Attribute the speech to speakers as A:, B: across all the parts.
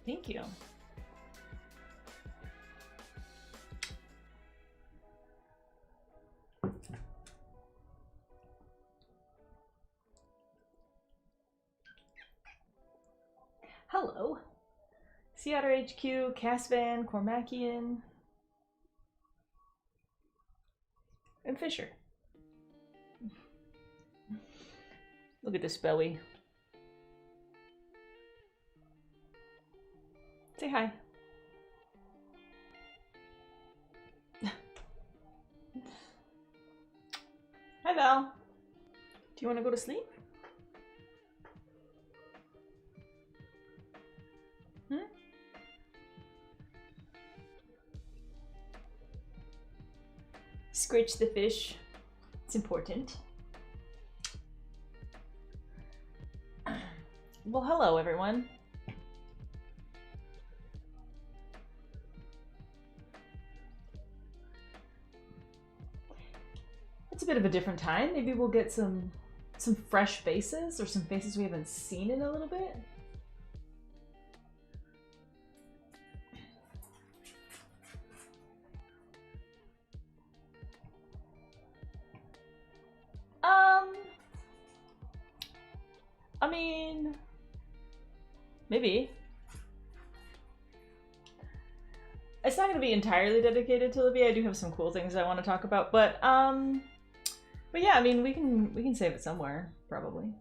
A: Thank you. Hello. Seattle HQ, Casvan, Cormacian, and Fisher. Look at this belly. Say hi. Hi, Val. Do you want to go to sleep? Hmm? Scratch the fish. It's important. Well, hello, everyone. It's a bit of a different time. Maybe we'll get some fresh faces or some faces we haven't seen in a little bit. I mean, maybe. It's not going to be entirely dedicated to Livia. I do have some cool things I want to talk about, but yeah, I mean, we can save it somewhere, probably.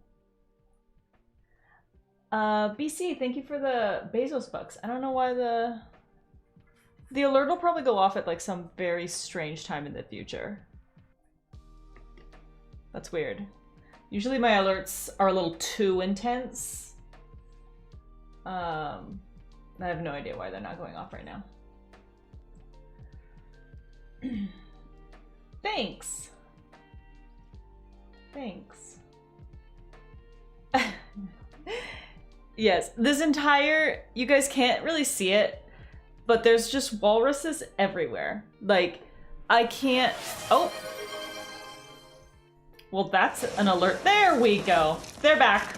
A: BC, thank you for the Bezos bucks. I don't know why the alert will probably go off at like some very strange time in the future. That's weird. Usually my alerts are a little too intense. I have no idea why they're not going off right now. Thanks. Thanks. Yes, this entire, you guys can't really see it, but there's just walruses everywhere. Like, I can't, oh. Well, that's an alert. There we go. They're back.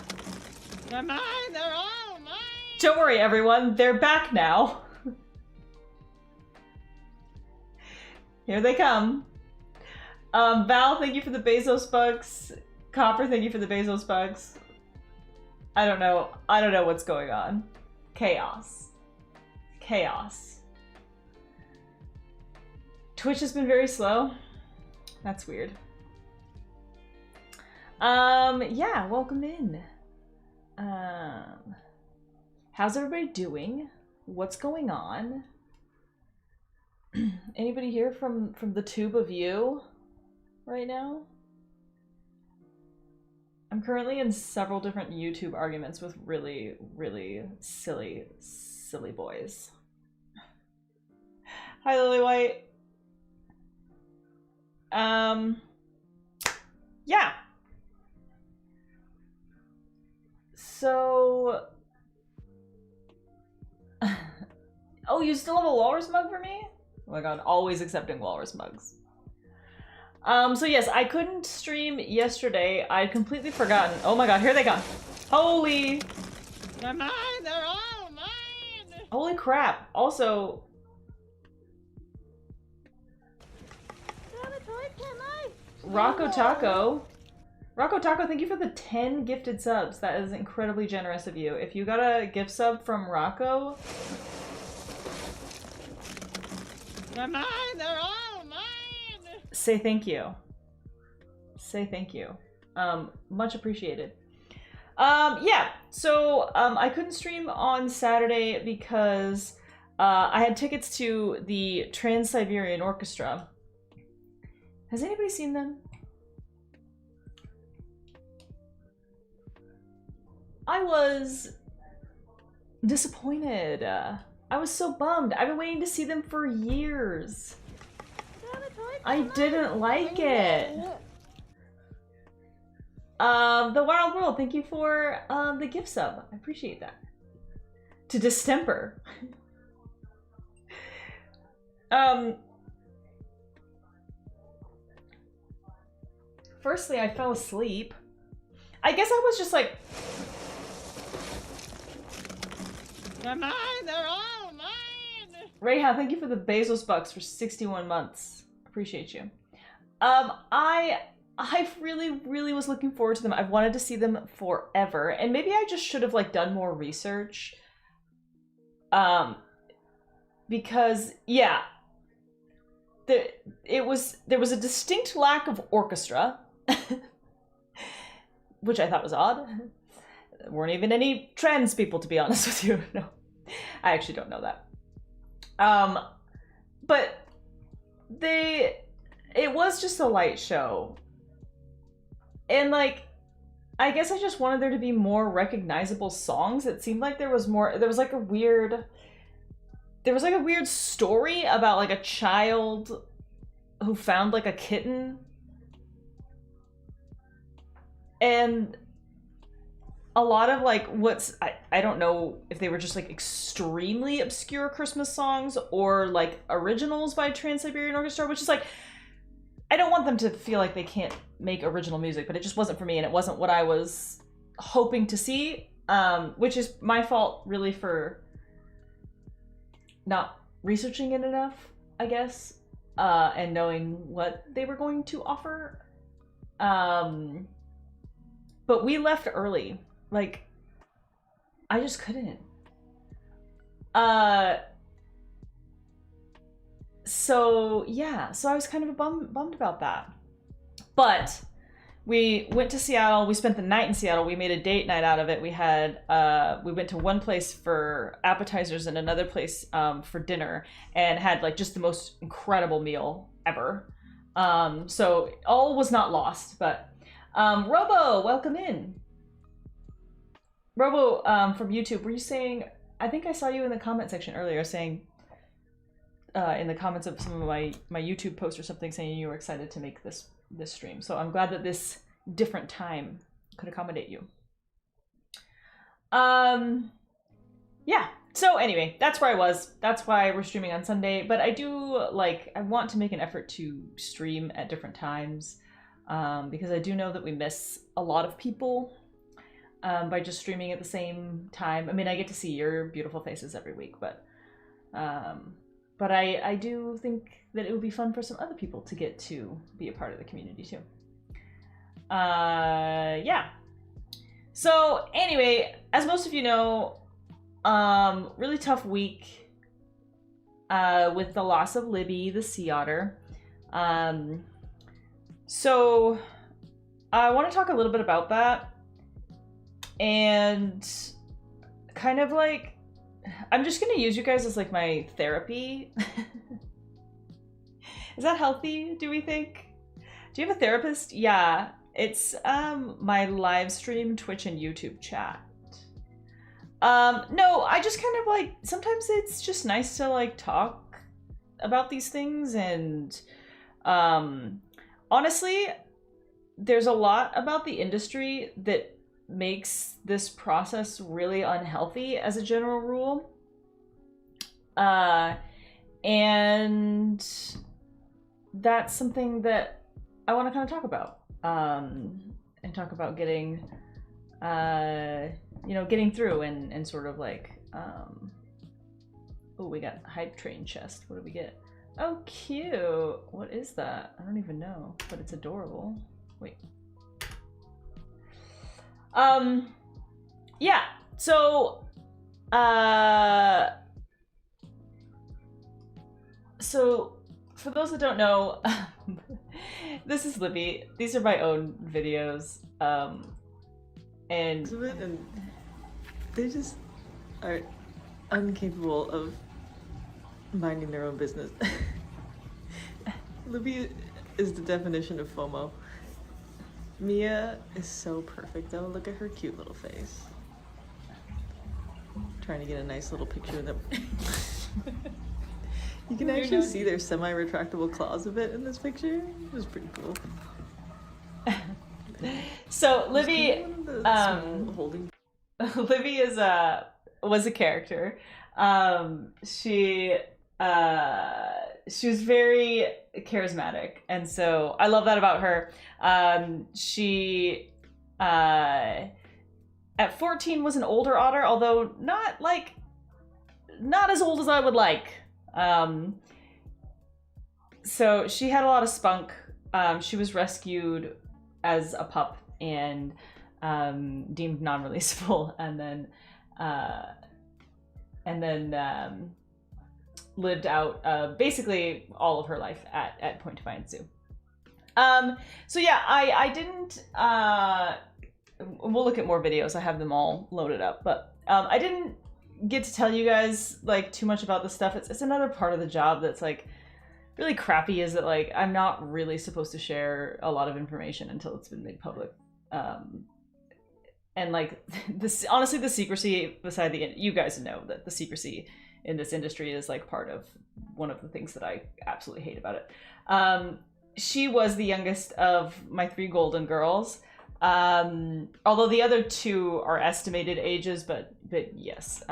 B: They're mine. They're all mine.
A: Don't worry, everyone. They're back now. Here they come. Val, thank you for the Bezos bucks. Copper, thank you for the Bezos bucks. I don't know what's going on. Chaos. Chaos. Twitch has been very slow. That's weird. Yeah, welcome in. How's everybody doing? What's going on? Anybody here from the tube of you right now? I'm currently in several different YouTube arguments with really, really silly boys. Hi, Lily White. Yeah. So, oh, you still have a walrus mug for me? Oh my god, always accepting walrus mugs. So yes, I couldn't stream yesterday. I'd completely forgotten. Oh my god, here they come. Holy.
B: They're mine. They're all mine.
A: Holy crap. Also. Rocco Taco. Rocco Taco, thank you for the 10 gifted subs. That is incredibly generous of you. If you got a gift sub from Rocco...
B: They're mine! They're all mine!
A: Say thank you. Say thank you. Much appreciated. Yeah, so I couldn't stream on Saturday because I had tickets to the Trans-Siberian Orchestra. Has anybody seen them? I was disappointed. I was so bummed. I've been waiting to see them for years. I didn't like it. The Wild World, thank you for the gift sub. I appreciate that. To Distemper. Firstly, I fell asleep. I guess I was just like...
B: They're mine! They're all mine!
A: Rayha, thank you for the Bezos bucks for 61 months. Appreciate you. I really was looking forward to them. I've wanted to see them forever, and maybe I just should have like done more research. Because yeah, there was a distinct lack of orchestra, which I thought was odd. There weren't even any trans people, to be honest with you. No, I actually don't know that. But it was just a light show. And like, I guess I just wanted there to be more recognizable songs. It seemed like there was like a weird story about like a child who found like a kitten. And a lot of like I don't know if they were just like extremely obscure Christmas songs or like originals by Trans-Siberian Orchestra, which is like, I don't want them to feel like they can't make original music, but it just wasn't for me, and it wasn't what I was hoping to see, which is my fault really for not researching it enough, I guess, and knowing what they were going to offer. But we left early. Like, I just couldn't. So yeah, so I was kind of bummed about that. But we went to Seattle. We spent the night in Seattle. We made a date night out of it. We went to one place for appetizers and another place for dinner, and had like just the most incredible meal ever. So all was not lost. But Robo, welcome in. Robo from YouTube, were you saying? I think I saw you in the comment section earlier saying. In the comments of some of my YouTube post or something, saying you were excited to make this stream. So I'm glad that this different time could accommodate you. Yeah. So anyway, that's where I was. That's why we're streaming on Sunday. But I want to make an effort to stream at different times, because I do know that we miss a lot of people by just streaming at the same time. I mean, I get to see your beautiful faces every week, but I do think that it would be fun for some other people to get to be a part of the community too. Yeah. So anyway, as most of you know, really tough week with the loss of Libby, the sea otter. So I want to talk a little bit about that, and kind of like, I'm just gonna use you guys as like my therapy. Is that healthy, do we think? Do you have a therapist? Yeah, it's my live stream, Twitch, and YouTube chat. No, I just kind of like, sometimes it's just nice to like talk about these things, and honestly, there's a lot about the industry that makes this process really unhealthy as a general rule. And that's something that I want to kind of talk about, and talk about getting, getting through and sort of like, oh, we got hype train chest. What did we get? Oh, cute. What is that? I don't even know, but it's adorable. Wait. Yeah, so, so for those that don't know, this is Libby. These are my own videos, and
C: they just are incapable of minding their own business. Libby is the definition of FOMO. Mia is so perfect though. Look at her cute little face. Trying to get a nice little picture of them. You can actually see their semi-retractable claws a bit in this picture. It was pretty cool.
A: So Livy,
C: holding.
A: Livy was a character. She was very charismatic, and so I love that about her. She at 14 was an older otter, although not like not as old as I would like. So she had a lot of spunk. She was rescued as a pup and deemed non-releasable, and then lived out basically all of her life at Point Defiance Zoo. So yeah, I didn't. We'll look at more videos. I have them all loaded up, but I didn't get to tell you guys like too much about this stuff. It's another part of the job that's like really crappy, is that like I'm not really supposed to share a lot of information until it's been made public. And like this, honestly, the secrecy beside you guys know that the secrecy in this industry is like part of one of the things that I absolutely hate about it. She was the youngest of my 3 golden girls. Although the other 2 are estimated ages, but yes.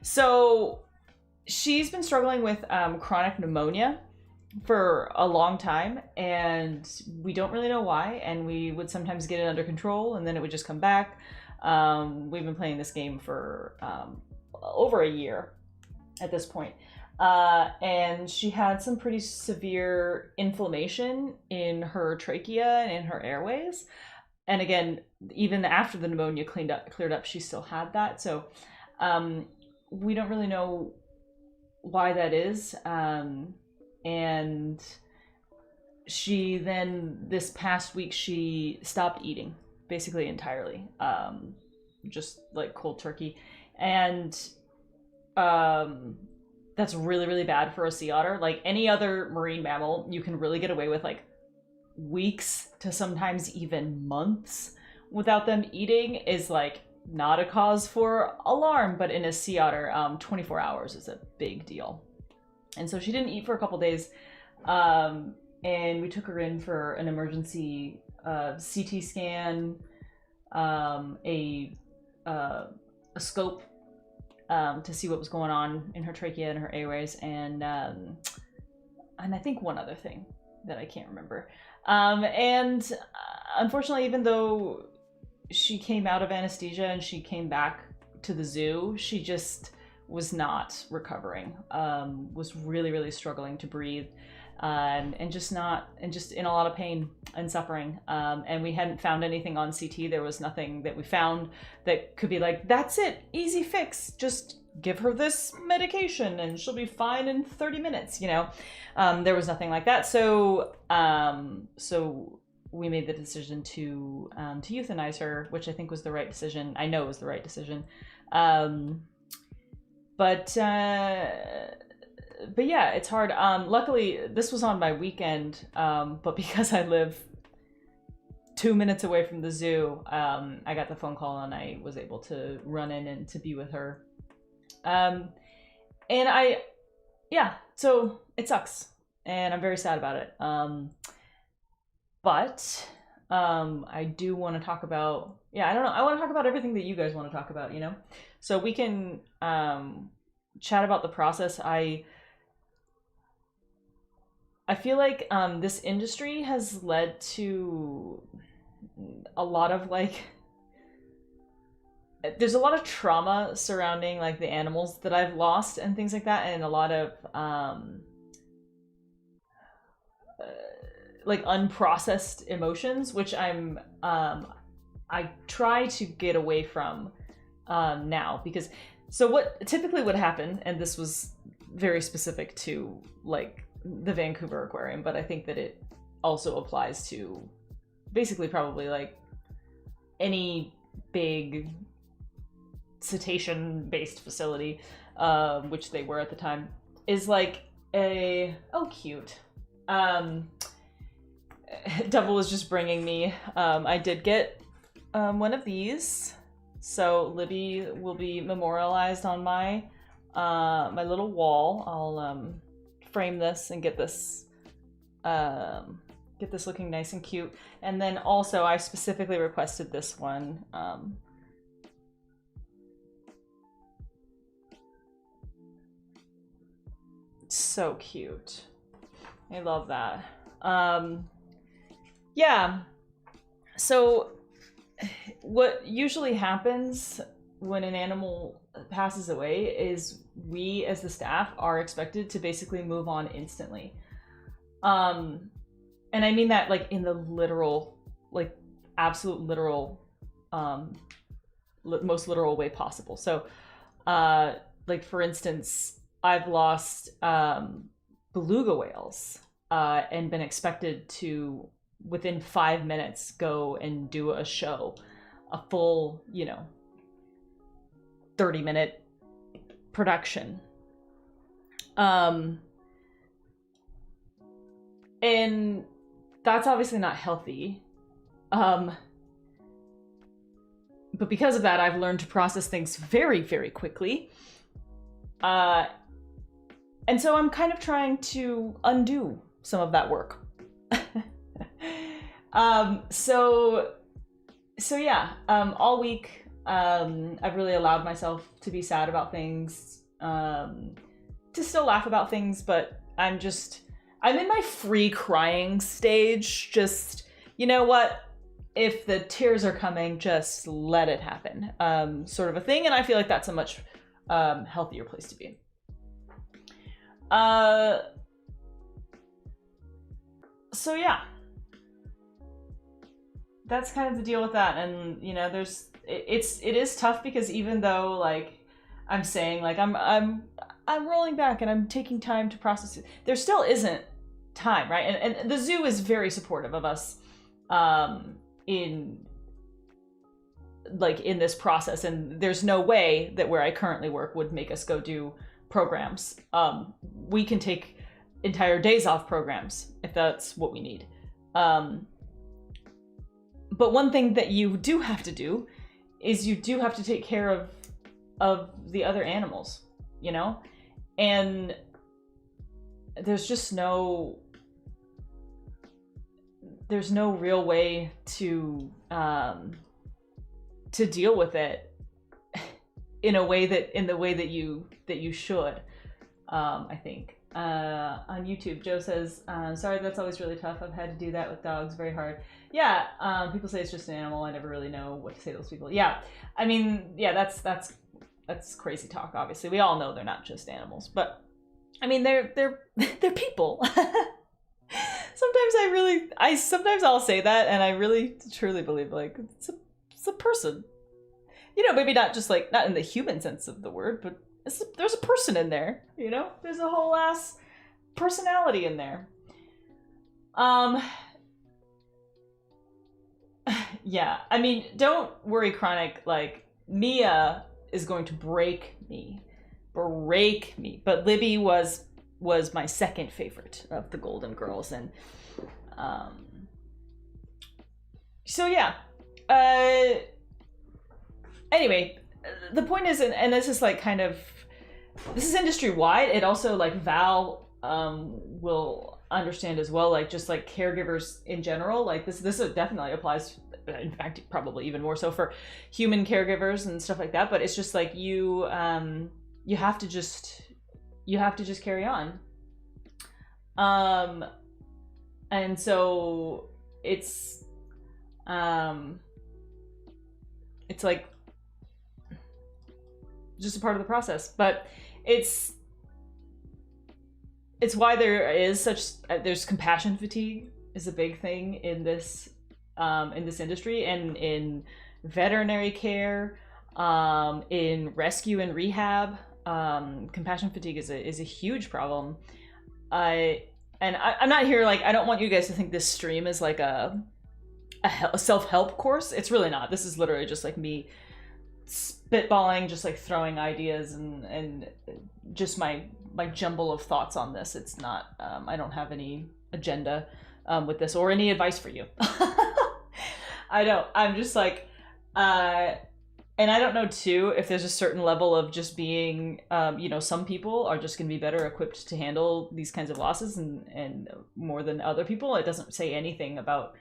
A: So she's been struggling with chronic pneumonia for a long time, and we don't really know why, and we would sometimes get it under control and then it would just come back. We've been playing this game for over a year at this point. And she had some pretty severe inflammation in her trachea and in her airways. And again, even after the pneumonia cleared up, she still had that. So we don't really know why that is. And she then, this past week, she stopped eating basically entirely. Just like cold turkey. And that's really, really bad for a sea otter. Like any other marine mammal, you can really get away with like weeks to sometimes even months without them eating, is like not a cause for alarm, but in a sea otter, 24 hours is a big deal. And so she didn't eat for a couple days, and we took her in for an emergency CT scan, a scope to see what was going on in her trachea and her airways, and I think one other thing that I can't remember. And unfortunately, even though she came out of anesthesia and she came back to the zoo, she just was not recovering, was really, really struggling to breathe, and just in a lot of pain and suffering. And we hadn't found anything on CT. There was nothing that we found that could be like, that's it, easy fix, just give her this medication and she'll be fine in 30 minutes, you know? There was nothing like that. So we made the decision to euthanize her, which I think was the right decision. I know it was the right decision. But yeah, it's hard. Luckily, this was on my weekend, but because I live 2 minutes away from the zoo, I got the phone call and I was able to run in and to be with her. So it sucks, and I'm very sad about it. But I do want to talk about, I don't know, I want to talk about everything that you guys want to talk about, you know? So we can chat about the process. I feel like this industry has led to a lot of like, there's a lot of trauma surrounding like the animals that I've lost and things like that, and a lot of like unprocessed emotions, which I try to get away from now, because so what typically would happen, and this was very specific to like the Vancouver aquarium, but I think that it also applies to basically probably like any big cetacean based facility, which they were at the time, is like cute. Devil was just bringing me, I did get one of these, so Libby will be memorialized on my my little wall. I'll frame this and get this looking nice and cute. And then also I specifically requested this one. So cute. I love that. Yeah. So what usually happens when an animal passes away is we as the staff are expected to basically move on instantly. And I mean that like in the literal, like absolute literal, most literal way possible. So, like for instance, I've lost beluga whales and been expected to within 5 minutes go and do a show, a full, 30-minute production. And that's obviously not healthy. But because of that, I've learned to process things very, very quickly. And so I'm kind of trying to undo some of that work. So yeah, all week, I've really allowed myself to be sad about things, to still laugh about things, but I'm in my free crying stage. Just, you know what? If the tears are coming, just let it happen, sort of a thing. And I feel like that's a much healthier place to be. So yeah, that's kind of the deal with that. And it is tough because even though like I'm saying like I'm rolling back and I'm taking time to process it, there still isn't time, right? And the zoo is very supportive of us in this process, and there's no way that where I currently work would make us go do programs. We can take entire days off programs if that's what we need. But one thing that you do have to do is you do have to take care of the other animals, and there's just no real way to deal with it in the way that you should. I think on YouTube, Joe says, "Sorry, that's always really tough. I've had to do that with dogs. Very hard." Yeah, people say it's just an animal. I never really know what to say to those people. Yeah, I mean, yeah, that's crazy talk. Obviously, we all know they're not just animals, but I mean, they're people. Sometimes I'll say that, and I really truly believe like it's a person. Maybe not just like not in the human sense of the word, but there's a person in there. There's a whole ass personality in there. Yeah, I mean, don't worry, Chronic. Like Mia is going to break me, but Libby was my second favorite of the Golden Girls, and so yeah. Anyway, the point is, and this is like this is industry wide. It also like Val will understand as well, like just like caregivers in general. Like this definitely applies. In fact, probably even more so for human caregivers and stuff like that. But it's just like you have to just carry on. And so it's like just a part of the process, but it's why there's compassion fatigue is a big thing in this industry, and in veterinary care, in rescue and rehab. Compassion fatigue is a huge problem. I'm not here, like, I don't want you guys to think this stream is like a self-help course. It's really not. This is literally just like me spitballing, just like throwing ideas and just my jumble of thoughts on this. It's not, I don't have any agenda with this or any advice for you. I don't. I'm just like, and I don't know too if there's a certain level of just being, some people are just going to be better equipped to handle these kinds of losses and more than other people. It doesn't say anything about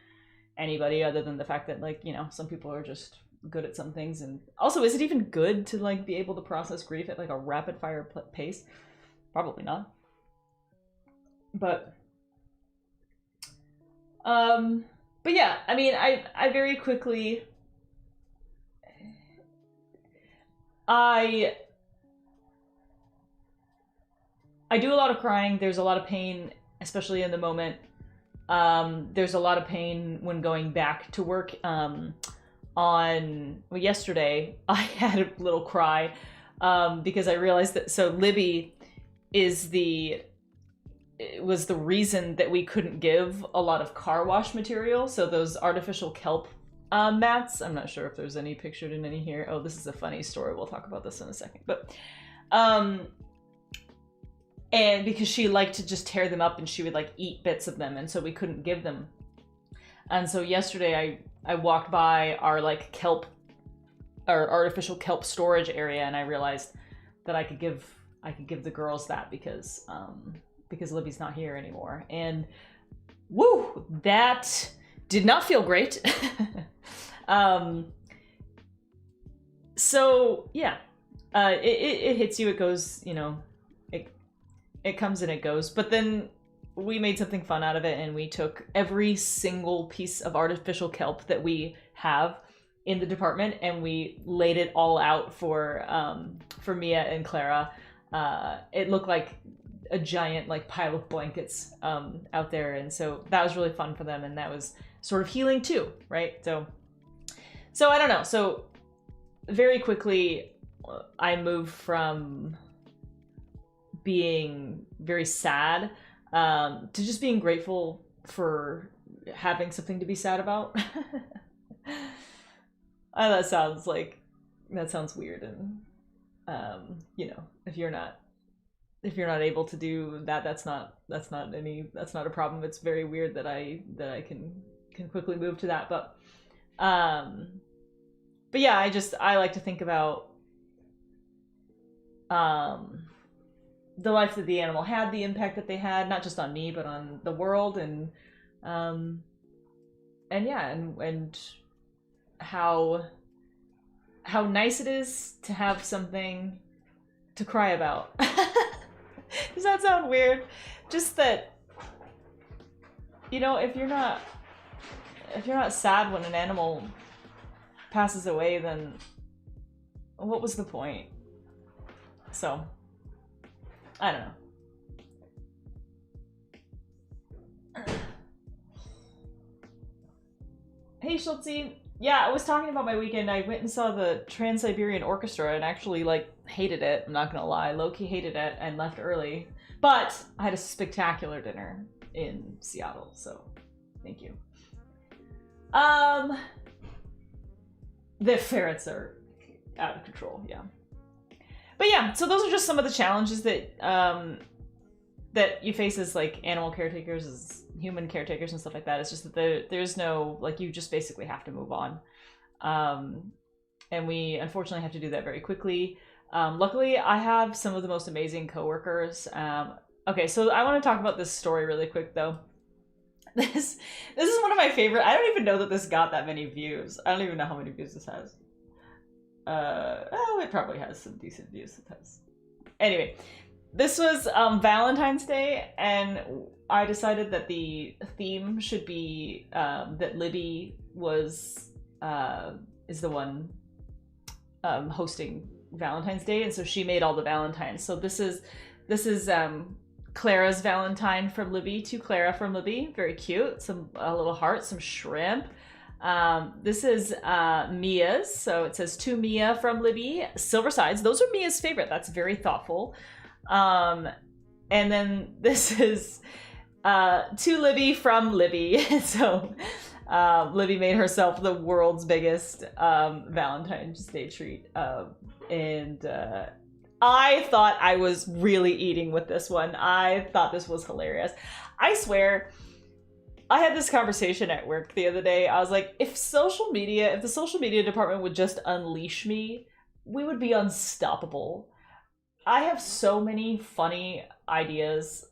A: anybody other than the fact that, like, some people are just good at some things. And also, is it even good to like be able to process grief at like a rapid fire pace? Probably not. But yeah, I mean, I very quickly, I do a lot of crying. There's a lot of pain, especially in the moment. There's a lot of pain when going back to work. Yesterday, I had a little cry because I realized that Libby was the reason that we couldn't give a lot of car wash material. So those artificial kelp mats. I'm not sure if there's any pictured in any here. Oh, this is a funny story. We'll talk about this in a second. But and because she liked to just tear them up and she would like eat bits of them, and so we couldn't give them. And so yesterday I walked by our like kelp, our artificial kelp storage area, and I realized that I could give the girls that because Libby's not here anymore. And woo, that did not feel great. So yeah, it hits you, it goes, you know, it comes and it goes. But then we made something fun out of it, and we took every single piece of artificial kelp that we have in the department, and we laid it all out for Mia and Clara. It looked like a giant like pile of blankets out there, and so that was really fun for them, and that was sort of healing too, right? So I don't know. So very quickly, I moved from being very sad to just being grateful for having something to be sad about. That sounds weird, and you know, if you're not able to do that, that's not a problem. It's very weird that I can quickly move to that, but yeah, I like to think about the life that the animal had, the impact that they had, not just on me, but on the world, and yeah, and how nice it is to have something to cry about. Does that sound weird? Just that, you know, if you're not sad when an animal passes away, then what was the point? So I don't know. Hey Schultzy. Yeah, I was talking about my weekend. I went and saw the Trans-Siberian Orchestra and actually like hated it. I'm not gonna lie, low-key hated it and left early. But I had a spectacular dinner in Seattle, so thank you. The ferrets are out of control, yeah. But yeah, so those are just some of the challenges that that you face as like animal caretakers, as human caretakers and stuff like that. It's just that there's no, like, you just basically have to move on. And we unfortunately have to do that very quickly. Luckily, I have some of the most amazing coworkers. Okay, so I want to talk about this story really quick though. This is one of my favorite. I don't even know that this got that many views. I don't even know how many views this has. Oh, it probably has some decent views. It has. Anyway, this was Valentine's Day, and I decided that the theme should be that Libby is the one hosting Valentine's Day, and so she made all the Valentines. So this is Clara's Valentine from Libby to Clara from Libby. Very cute. A little heart, some shrimp. This is Mia's, so it says to Mia from Libby, silver sides. Those are Mia's favorite. That's very thoughtful. And then this is to Libby from Libby. So Libby made herself the world's biggest Valentine's Day treat, and I thought I was really eating with this one. I thought this was hilarious. I swear, I had this conversation at work the other day. I was like, if the social media department would just unleash me, we would be unstoppable. I have so many funny ideas.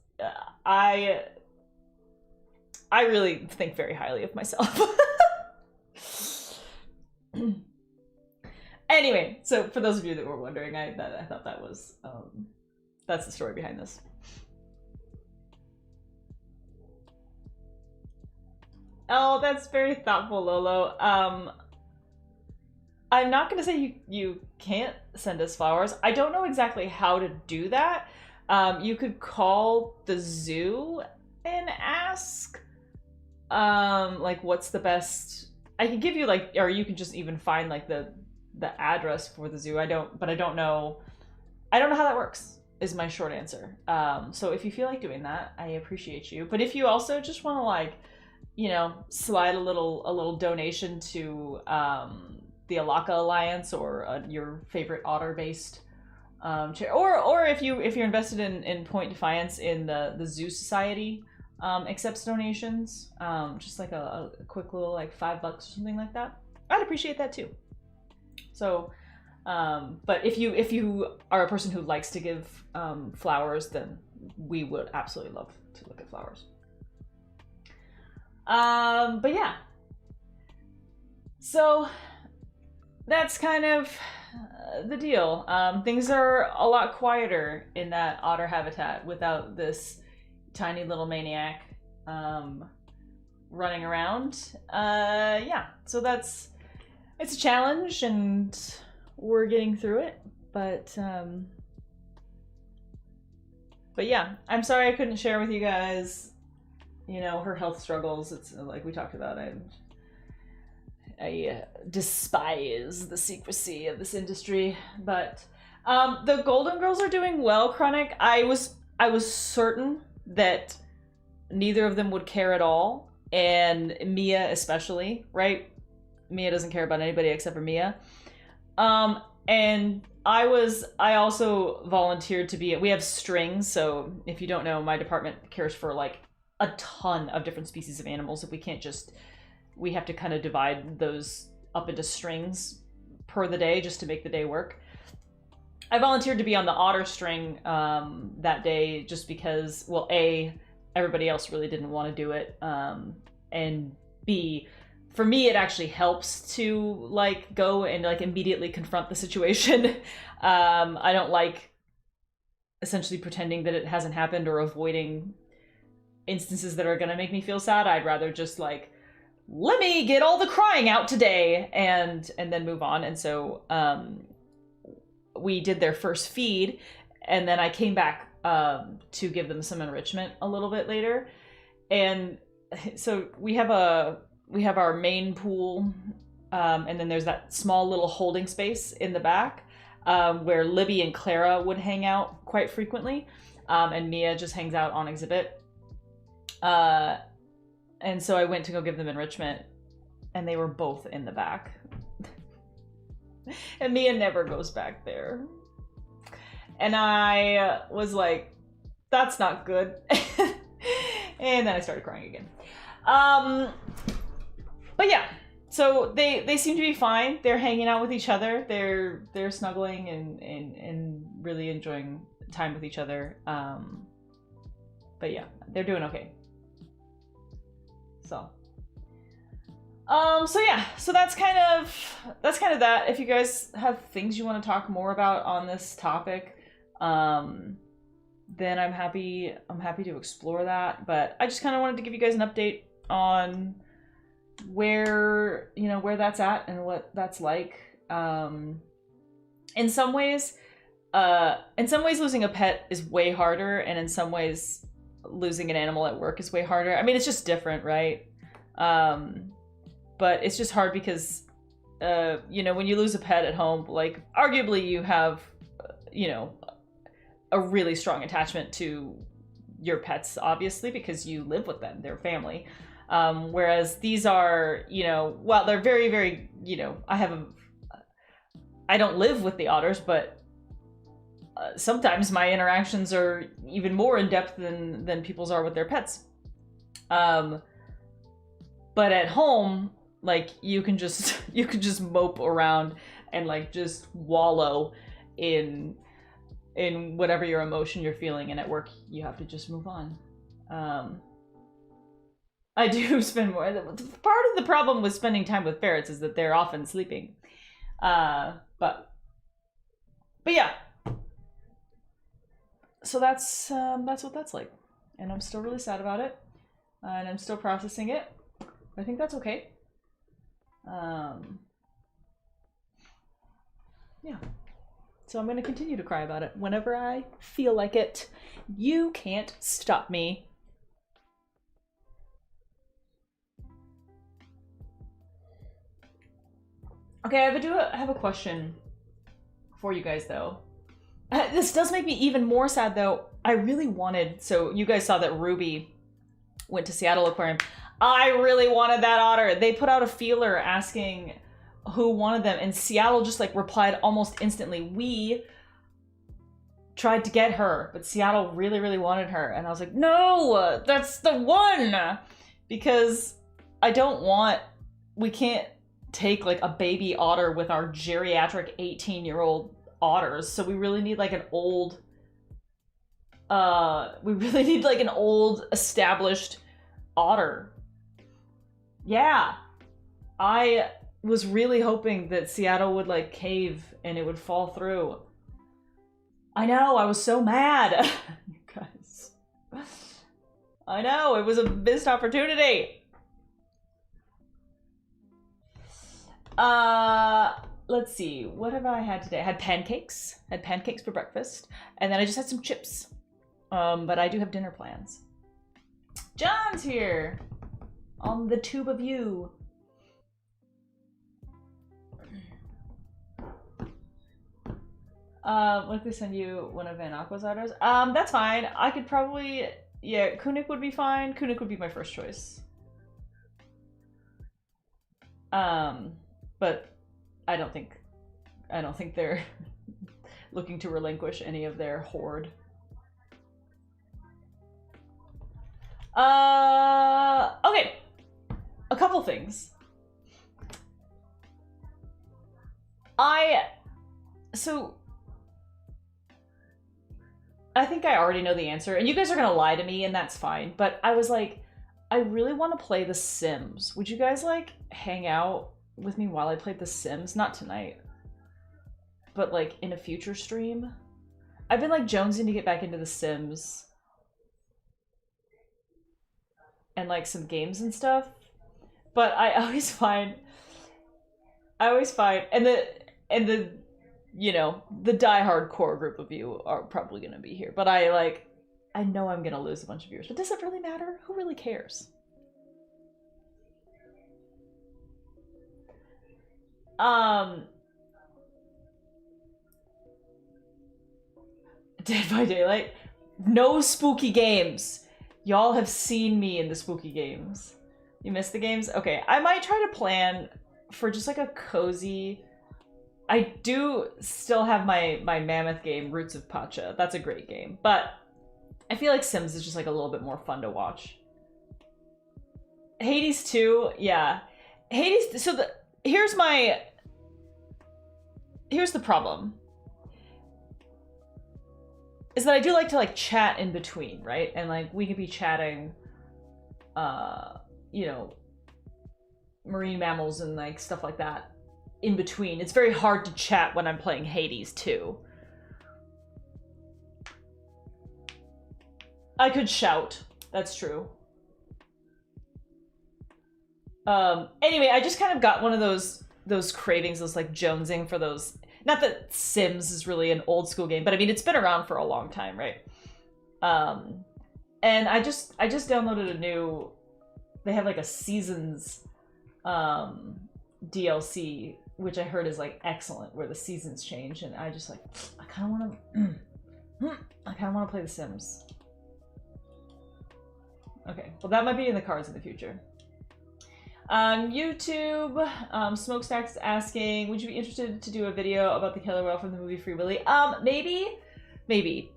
A: I really think very highly of myself. Anyway, so for those of you that were wondering, I thought that was that's the story behind this. Oh, that's very thoughtful, Lolo. I'm not going to say you can't send us flowers. I don't know exactly how to do that. You could call the zoo and ask, like, what's the best. I can give you like, or you can just even find like the address for the zoo. I don't know. I don't know how that works. Is my short answer. So if you feel like doing that, I appreciate you. But if you also just want to like, you know, slide a little donation to the Alaka Alliance or your favorite otter-based or if you're invested in Point Defiance in the Zoo Society accepts donations, just like a quick little like $5 or something like that, I'd appreciate that too. So, but if you are a person who likes to give flowers, then we would absolutely love to look at flowers. But yeah, so that's kind of the deal. Things are a lot quieter in that otter habitat without this tiny little maniac running around. Yeah, so it's a challenge and we're getting through it, but yeah, I'm sorry I couldn't share with you guys, you know, her health struggles. It's like we talked about, I despise the secrecy of this industry, but the Golden Girls are doing well, Chronic. I was certain that neither of them would care at all, and Mia especially, right? Mia doesn't care about anybody except for Mia. And I also volunteered to be, we have strings, so if you don't know, my department cares for like a ton of different species of animals. If we can't just, we have to kind of divide those up into strings per the day just to make the day work. I volunteered to be on the otter string that day just because, well, A, everybody else really didn't want to do it, and B, for me, it actually helps to like go and like immediately confront the situation. I don't like essentially pretending that it hasn't happened or avoiding instances that are going to make me feel sad. I'd rather just like, let me get all the crying out today and then move on. And so we did their first feed, and then I came back to give them some enrichment a little bit later. And so we have our main pool, and then there's that small little holding space in the back where Libby and Clara would hang out quite frequently, and Mia just hangs out on exhibit. And so I went to go give them enrichment, and they were both in the back. And Mia never goes back there. And I was like, that's not good. And then I started crying again. But yeah, so they seem to be fine. They're hanging out with each other. They're snuggling and really enjoying time with each other. But yeah, they're doing okay. So yeah, so that's kind of that. If you guys have things you want to talk more about on this topic, then I'm happy to explore that. But I just kind of wanted to give you guys an update on where that's at and what that's like. In some ways losing a pet is way harder, and in some ways losing an animal at work is way harder. I mean, it's just different, right? But it's just hard because, when you lose a pet at home, like, arguably you have, a really strong attachment to your pets, obviously, because you live with them, they're family. Whereas these are, well, they're very, very, I don't live with the otters, but sometimes my interactions are even more in depth than people's are with their pets. But at home, like, you can just mope around and like just wallow in whatever your emotion you're feeling, and at work you have to just move on. I do spend more. Part of the problem with spending time with ferrets is that they're often sleeping. But yeah. So that's what that's like, and I'm still really sad about it, and I'm still processing it. I think that's okay. Yeah. So I'm going to continue to cry about it whenever I feel like it. You can't stop me. Okay, I have a question for you guys, though. This does make me even more sad, though. I really wanted... So you guys saw that Ruby went to Seattle Aquarium. I really wanted that otter. They put out a feeler asking who wanted them, and Seattle just, like, replied almost instantly. We tried to get her, but Seattle really, really wanted her. And I was like, no, that's the one! Because I don't want... We can't take, like, a baby otter with our geriatric 18-year-old otters, so we really need, like, an old... we really need, like, an old, established otter. Yeah. I was really hoping that Seattle would, like, cave and it would fall through. I know, I was so mad. You guys. I know, it was a missed opportunity. Let's see, what have I had today? I had pancakes. I had pancakes for breakfast. And then I just had some chips. But I do have dinner plans. John's here! On the tube of you. What if they send you one of Van Aqua's otters? That's fine. I could probably... Yeah, Kunik would be fine. Kunik would be my first choice. But I don't think they're looking to relinquish any of their hoard. Okay. A couple things. I think I already know the answer, and you guys are gonna lie to me, and that's fine, but I was like, I really want to play The Sims. Would you guys, like, hang out with me while I played The Sims? Not tonight, but, like, in a future stream? I've been, like, jonesing to get back into The Sims. And, like, some games and stuff. But I always find, and the, you know, the diehard core group of you are probably gonna be here. But I know I'm gonna lose a bunch of viewers. But does it really matter? Who really cares? Dead by Daylight? No spooky games. Y'all have seen me in the spooky games. You missed the games? Okay, I might try to plan for just like a cozy... I do still have my mammoth game, Roots of Pacha. That's a great game. But I feel like Sims is just like a little bit more fun to watch. Hades 2, yeah. Hades, so here's the problem. Is that I do like to like chat in between, right? And like we could be chatting, you know, marine mammals and like stuff like that in between. It's very hard to chat when I'm playing Hades 2. I could shout. That's true. Anyway, I just kind of got one of those cravings, those like jonesing for those. Not that Sims is really an old school game, but I mean it's been around for a long time, right? And I just downloaded a new. They have like a Seasons DLC, which I heard is like excellent, where the seasons change, and I just like I kind of want to play The Sims. Okay, well that might be in the cards in the future. YouTube, Smokestack's asking, would you be interested to do a video about the killer whale from the movie Free Willy? Maybe.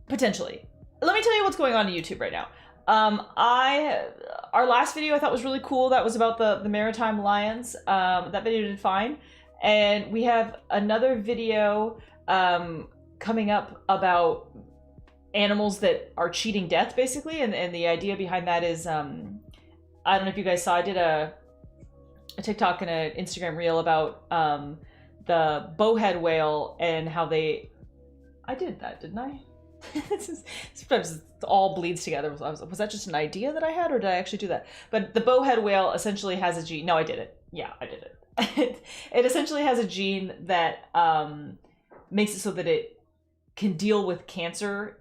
A: Potentially. Let me tell you what's going on YouTube right now. Our last video I thought was really cool. That was about the maritime lions. That video did fine. And we have another video, coming up about animals that are cheating death, basically. And the idea behind that is, I don't know if you guys saw, I did a TikTok and an Instagram reel about the bowhead whale and how they... I did that, didn't I? Sometimes it all bleeds together. Was that just an idea that I had, or did I actually do that? But the bowhead whale essentially has a gene. No, I did it. Yeah, I did it. it essentially has a gene that makes it so that it can deal with cancer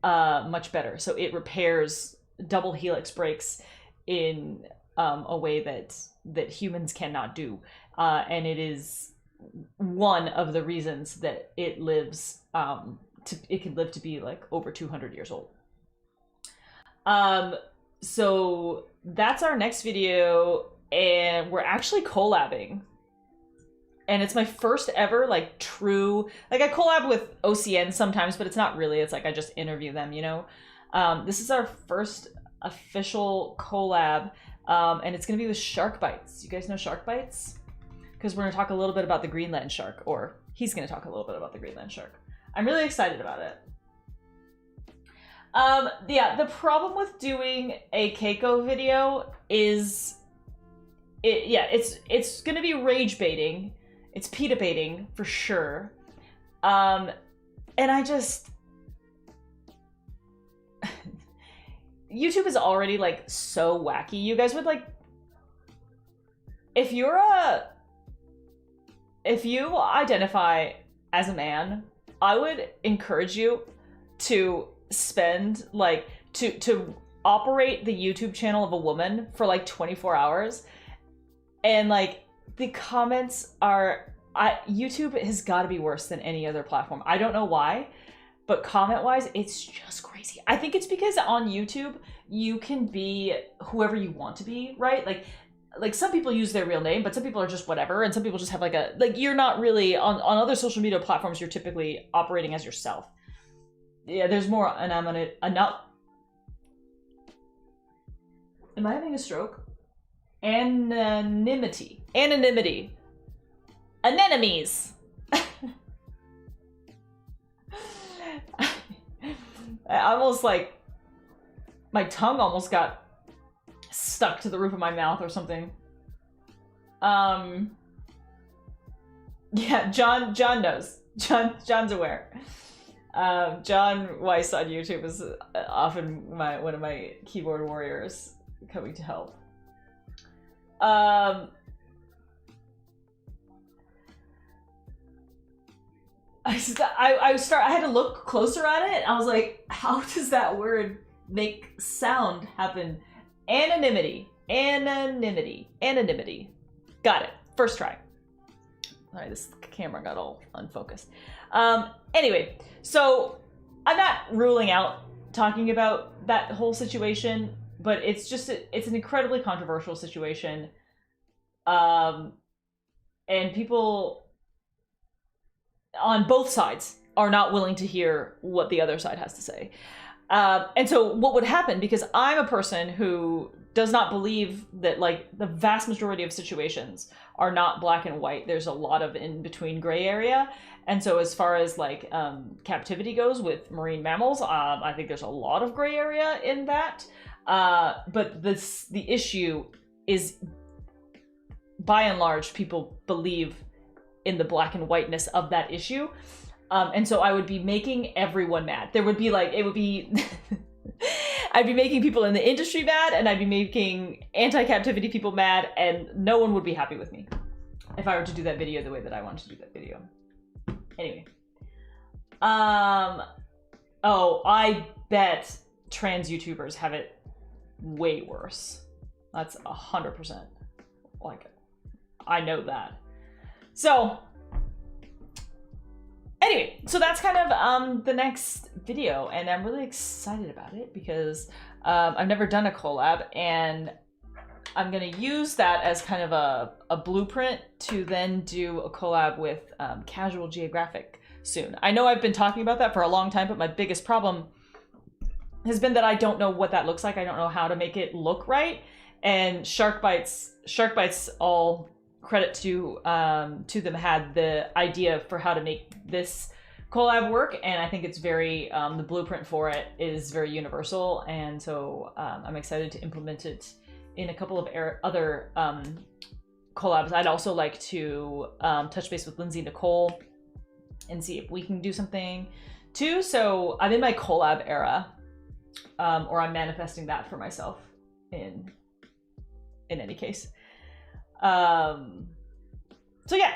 A: much better. So it repairs double helix breaks in a way that humans cannot do, and it is one of the reasons that it lives. It can live to be like over 200 years old. So that's our next video, and we're actually collabing. And it's my first ever like true, like I collab with OCN sometimes, but it's not really, it's like I just interview them, you know? This is our first official collab, and it's gonna be with Shark Bites. You guys know Shark Bites? Because we're gonna talk a little bit about the Greenland shark, or he's gonna talk a little bit about the Greenland shark. I'm really excited about it. Yeah, the problem with doing a Keiko video is, it's gonna be rage baiting. It's PETA baiting for sure. And I just, YouTube is already like so wacky. You guys would like, if you identify as a man, I would encourage you to spend like, to operate the YouTube channel of a woman for like 24 hours. And like, the comments are, YouTube has got to be worse than any other platform. I don't know why, but comment-wise, it's just crazy. I think it's because on YouTube, you can be whoever you want to be, right? Like some people use their real name, but some people are just whatever, and some people just have like you're not really, on other social media platforms, you're typically operating as yourself. Yeah, there's more am I having a stroke? Anonymity. Anemones. I almost like, my tongue almost got stuck to the roof of my mouth or something. Yeah, John knows. John's aware. John Weiss on YouTube is often one of my keyboard warriors coming to help. I had to look closer at it. I was like, how does that word make sound happen? Anonymity. Got it. First try. All right, this camera got all unfocused. Anyway, so I'm not ruling out talking about that whole situation, but it's just, it's an incredibly controversial situation. And people on both sides are not willing to hear what the other side has to say. And so what would happen, because I'm a person who does not believe that like the vast majority of situations are not black and white. There's a lot of in-between gray area. And so as far as like captivity goes with marine mammals, I think there's a lot of gray area in that. But the issue is, by and large, people believe in the black and whiteness of that issue. And so I would be making everyone mad. There would be like, it would be, I'd be making people in the industry mad, and I'd be making anti-captivity people mad, and no one would be happy with me if I were to do that video the way that I wanted to do that video. Anyway. Oh, I bet trans YouTubers have it way worse. That's 100%. Like, I know that. So, anyway, so that's kind of the next video, and I'm really excited about it because I've never done a collab, and I'm gonna use that as kind of a blueprint to then do a collab with Casual Geographic soon. I know I've been talking about that for a long time, but my biggest problem has been that I don't know what that looks like. I don't know how to make it look right. And Shark Bites, all credit to them, had the idea for how to make this collab work, and I think it's very, the blueprint for it is very universal, and so I'm excited to implement it in a couple of other collabs. I'd also like to touch base with Lindsay Nicole and see if we can do something too. So I'm in my collab era, or I'm manifesting that for myself in any case. So yeah,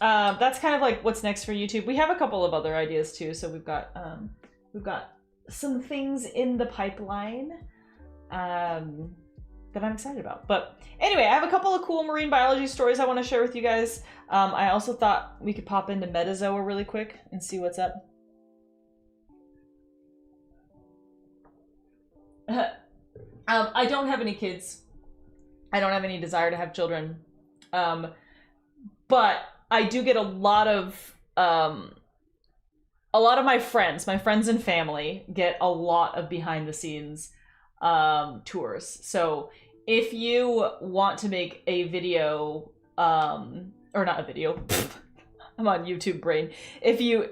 A: that's kind of like what's next for YouTube. We have a couple of other ideas too. So we've got some things in the pipeline that I'm excited about. But anyway, I have a couple of cool marine biology stories I want to share with you guys. I also thought we could pop into Metazoa really quick and see what's up. I don't have any kids. I don't have any desire to have children. But I do get a lot of my friends and family get a lot of behind the scenes tours. So if you want to make a video, or not a video, I'm on YouTube brain. If you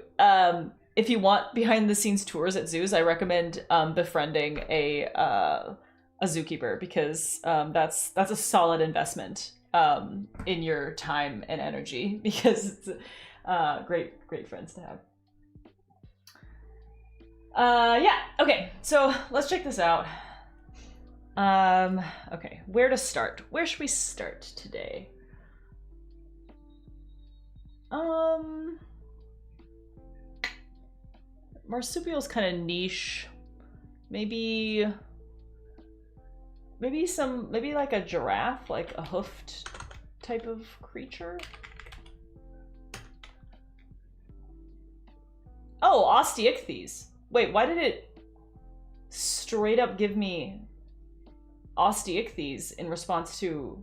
A: want behind the scenes tours at zoos, I recommend befriending a zookeeper, because that's a solid investment in your time and energy, because it's great friends to have. Yeah, okay, so let's check this out. Okay, where to start? Where should we start today? Marsupial's kind of niche. Maybe like a giraffe, like a hoofed type of creature. Oh, Osteichthyes. Wait, why did it straight up give me Osteichthyes in response to...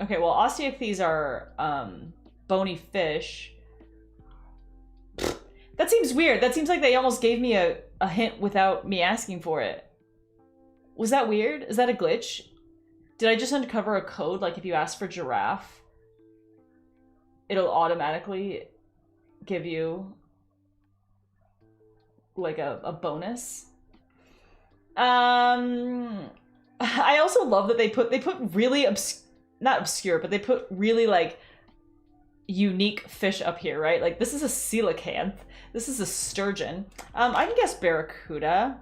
A: Okay, well, Osteichthyes are bony fish. That seems weird. That seems like they almost gave me a hint without me asking for it. Was that weird? Is that a glitch? Did I just uncover a code? Like if you ask for giraffe, it'll automatically give you like a bonus. I also love that they put really not obscure, but they put really like unique fish up here, right? Like this is a coelacanth. This is a sturgeon. I can guess barracuda.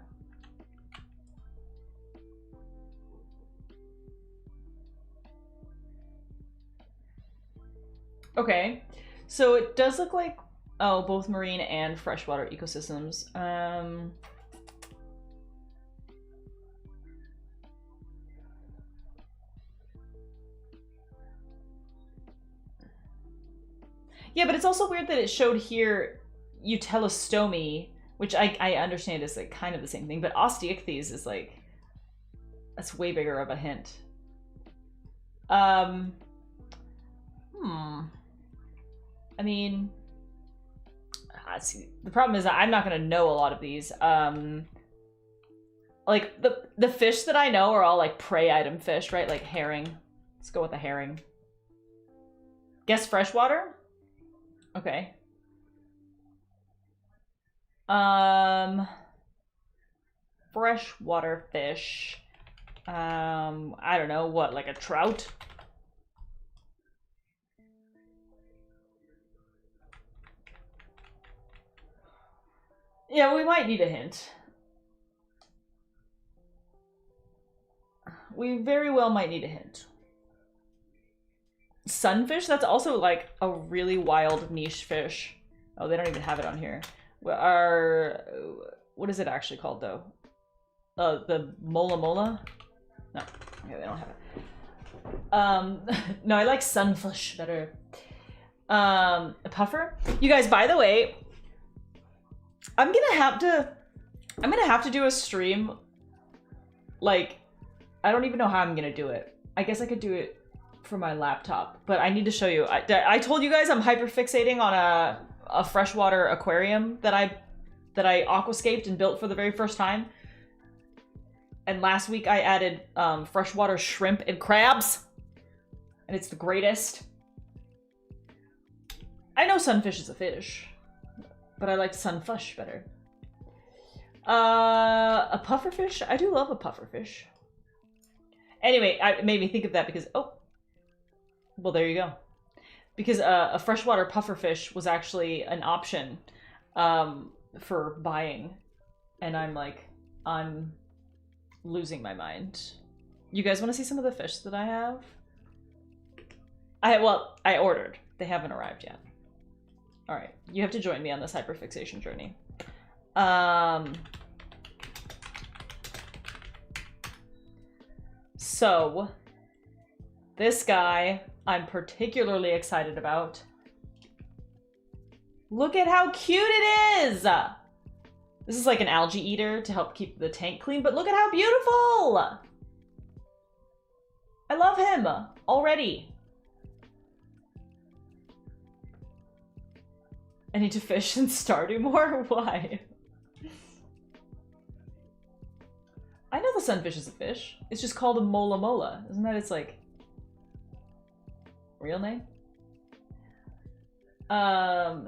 A: Okay, so it does look like, oh, both marine and freshwater ecosystems. Yeah, but it's also weird that it showed here Euteleostomi, which I understand is like kind of the same thing, but Osteichthyes is like, that's way bigger of a hint. I mean, see, the problem is that I'm not gonna know a lot of these. Like the fish that I know are all like prey item fish, right? Like herring. Let's go with the herring. Guess freshwater? Okay. Freshwater fish. I don't know, what, like a trout? Yeah, we might need a hint. We very well might need a hint. Sunfish? That's also like a really wild niche fish. Oh, they don't even have it on here. What is it actually called though? The mola mola? No, okay, they don't have it. No, I like sunfish better. A puffer? You guys, by the way, I'm gonna have to do a stream. Like, I don't even know how I'm gonna do it. I guess I could do it for my laptop, but I need to show you. I told you guys I'm hyperfixating on a freshwater aquarium that I aquascaped and built for the very first time. And last week I added freshwater shrimp and crabs, and it's the greatest. I know sunfish is a fish, but I like sunfish better. A pufferfish? I do love a pufferfish. Anyway, it made me think of that because, oh, well, there you go. Because a freshwater pufferfish was actually an option for buying. And I'm losing my mind. You guys want to see some of the fish that I have? I ordered. They haven't arrived yet. All right, you have to join me on this hyperfixation journey. So, this guy I'm particularly excited about. Look at how cute it is! This is like an algae eater to help keep the tank clean, but look at how beautiful! I love him already. I need to fish in Stardew more? Why? I know the sunfish is a fish. It's just called a mola mola. Isn't that its, like, real name?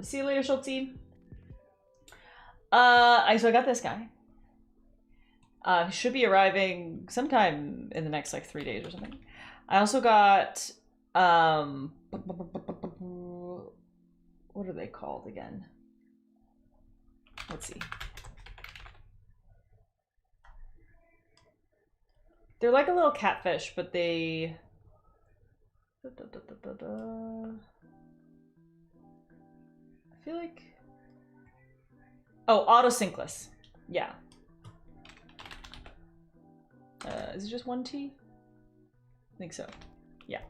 A: See you later, Schultzy. So I got this guy. He should be arriving sometime in the next, like, 3 days or something. I also got, what are they called again? Let's see. They're like a little catfish, but they... I feel like... Oh, autosynclus. Yeah. Is it just one T? I think so. Yeah.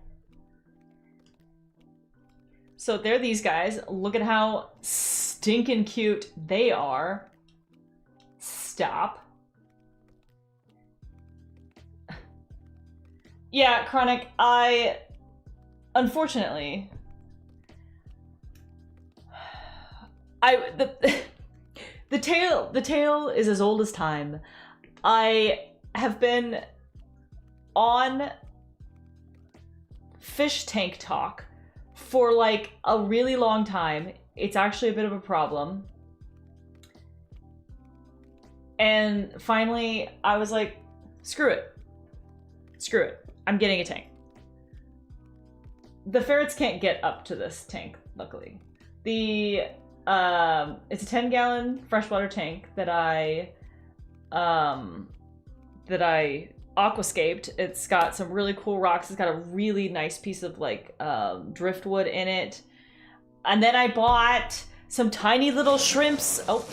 A: So they're these guys. Look at how stinking cute they are. Stop. Yeah, Chronic, unfortunately, the tale is as old as time. I have been on fish tank talk for like a really long time. It's actually a bit of a problem. And finally, I was like, screw it. Screw it. I'm getting a tank. The ferrets can't get up to this tank, luckily. It's a 10-gallon freshwater tank that I aquascaped. It's got some really cool rocks. It's got a really nice piece of like driftwood in it. And then I bought some tiny little shrimps. Oh.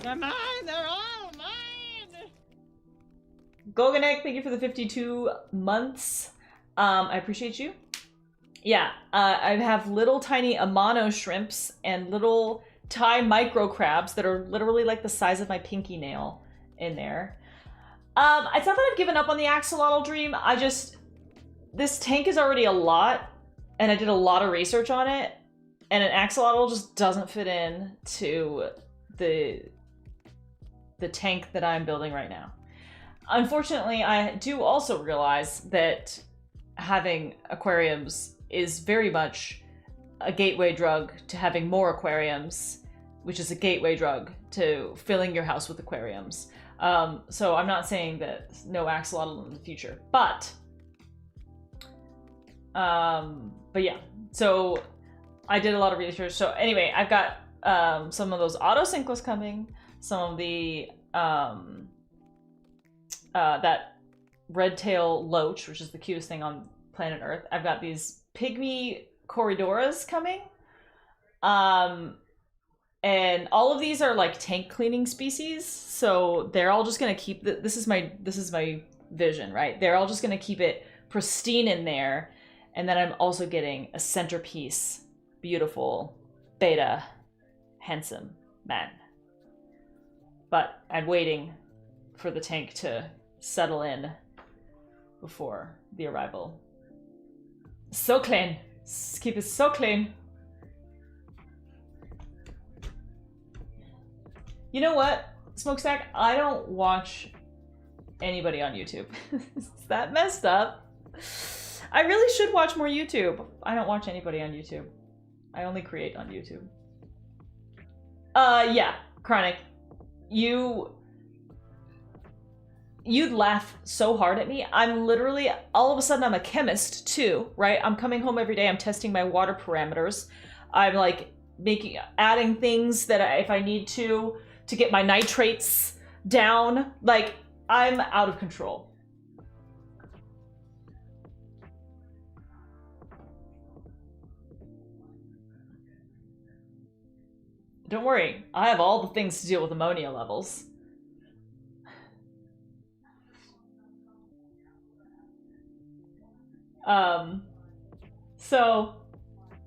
B: They're mine! They're all mine!
A: Goganek, thank you for the 52 months. I appreciate you. Yeah, I have little tiny Amano shrimps and little Thai micro crabs that are literally like the size of my pinky nail in there. It's not that I've given up on the axolotl dream. This tank is already a lot, and I did a lot of research on it, and an axolotl just doesn't fit in to the tank that I'm building right now. Unfortunately, I do also realize that having aquariums is very much a gateway drug to having more aquariums, which is a gateway drug to filling your house with aquariums. So I'm not saying that no axolotl in the future, but yeah. So I did a lot of research. So anyway, I've got some of those autosynclus coming, some of the that red-tail loach, which is the cutest thing on planet Earth. I've got these pygmy corridoras coming. And all of these are like tank cleaning species, so they're all just gonna keep this is my vision, right? They're all just gonna keep it pristine in there, and then I'm also getting a centerpiece, beautiful, beta, handsome man. But I'm waiting for the tank to settle in before the arrival. So clean. Keep it so clean. You know what, Smokestack? I don't watch anybody on YouTube. Is that messed up? I really should watch more YouTube. I don't watch anybody on YouTube. I only create on YouTube. Yeah, Chronic. You'd laugh so hard at me. I'm literally, all of a sudden I'm a chemist too, right? I'm coming home every day, I'm testing my water parameters. I'm like adding things that if I need to get my nitrates down. Like, I'm out of control. Don't worry, I have all the things to deal with ammonia levels. So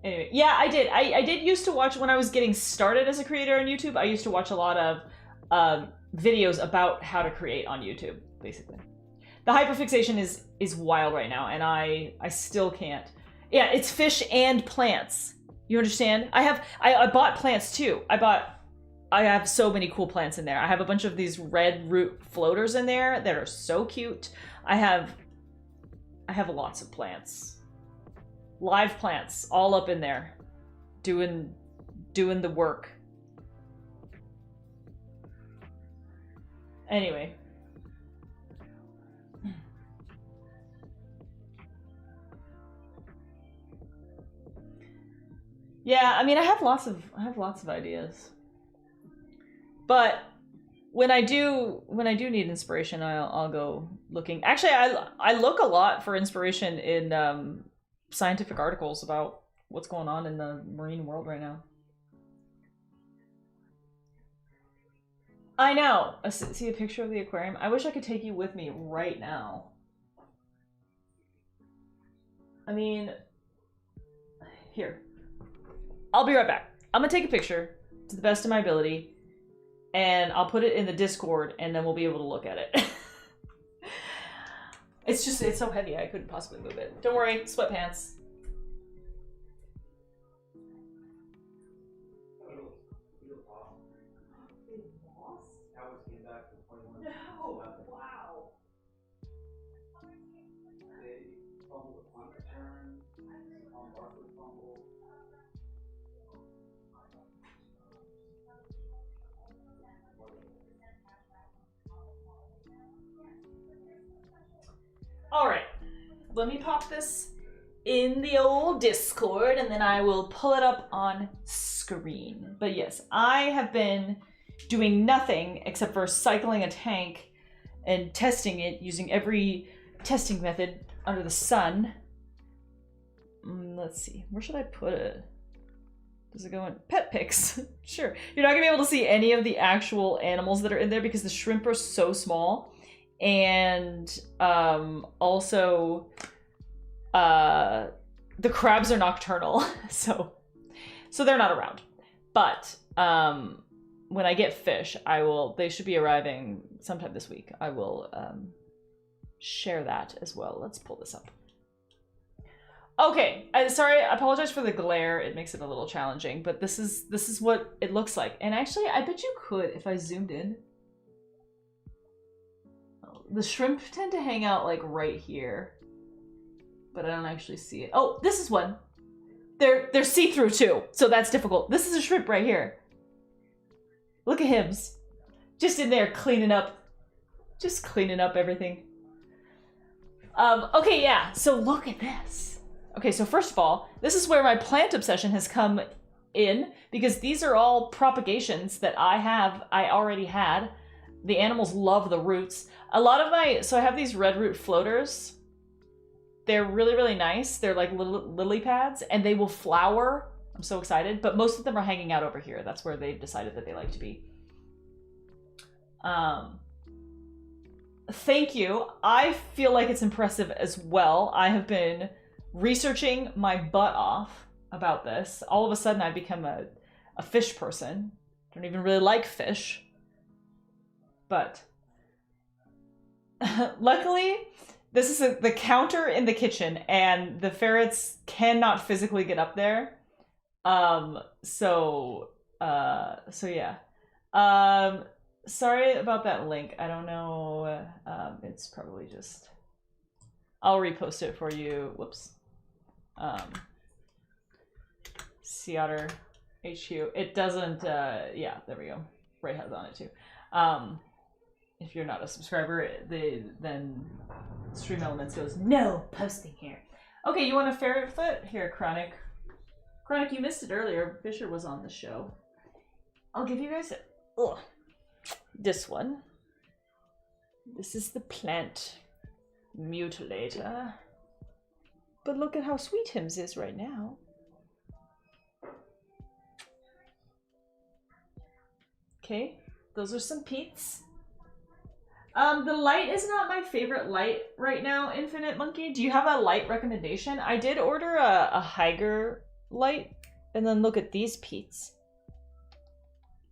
A: anyway, yeah, I did. I did used to watch when I was getting started as a creator on YouTube. I used to watch a lot of videos about how to create on YouTube, basically. The hyperfixation is wild right now, and I still can't. Yeah, it's fish and plants. You understand? I bought plants too. I have so many cool plants in there. I have a bunch of these red root floaters in there that are so cute. I have lots of plants. Live plants all up in there doing the work. Anyway. Yeah, I mean I have lots of ideas. But when I do need inspiration, I'll go looking. Actually, I look a lot for inspiration in scientific articles about what's going on in the marine world right now. I know. See a picture of the aquarium? I wish I could take you with me right now. I mean, here. I'll be right back. I'm gonna take a picture to the best of my ability, and I'll put it in the Discord, and then we'll be able to look at it. It's so heavy, I couldn't possibly move it. Don't worry, sweatpants. No, wow. All right, let me pop this in the old Discord and then I will pull it up on screen. But yes, I have been doing nothing except for cycling a tank and testing it using every testing method under the sun. Let's see, where should I put it? Does it go in pet pics? Sure. You're not gonna be able to see any of the actual animals that are in there because the shrimp are so small. And also the crabs are nocturnal, so they're not around. But when I get fish, they should be arriving sometime this week. I will share that as well. Let's pull this up. Okay, sorry, I apologize for the glare. It makes it a little challenging, but this is what it looks like. And actually, I bet you could if I zoomed in. The shrimp tend to hang out like right here, but I don't actually see it. Oh, this is one. They're see-through too, so that's difficult. This is a shrimp right here. Look at him, just in there cleaning up everything. Okay, yeah. So look at this. Okay, so first of all, this is where my plant obsession has come in because these are all propagations that I already had. The animals love the roots. So I have these red root floaters. They're really, really nice. They're like little lily pads and they will flower. I'm so excited, but most of them are hanging out over here. That's where they've decided that they like to be. Thank you. I feel like it's impressive as well. I have been researching my butt off about this. All of a sudden I've become a fish person. Don't even really like fish. But luckily, this is the counter in the kitchen, and the ferrets cannot physically get up there. So yeah. Sorry about that link. I don't know. It's probably just. I'll repost it for you. Whoops. Sea Otter HQ. It doesn't. Yeah, there we go. Ray has on it too. If you're not a subscriber, then Stream Elements goes, no posting here. Okay, you want a ferret foot? Here, Chronic. Chronic, you missed it earlier. Fisher was on the show. I'll give you guys this one. This is the plant mutilator. But look at how sweet Hims is right now. Okay, those are some Pete's. The light is not my favorite light right now, Infinite Monkey. Do you have a light recommendation? I did order a Haiger light, and then look at these Pete's.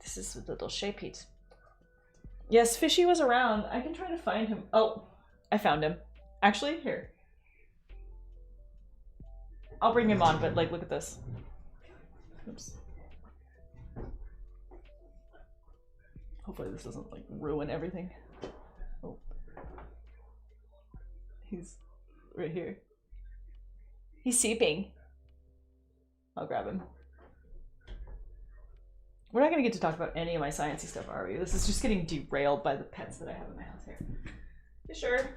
A: This is a little Shea Pete. Yes, Fishy was around. I can try to find him. Oh, I found him. Actually, here. I'll bring him on, but like, look at this. Oops. Hopefully this doesn't like ruin everything. Oh. He's right here. He's sleeping. I'll grab him. We're not gonna get to talk about any of my sciencey stuff, are we? This is just getting derailed by the pets that I have in my house here. You sure?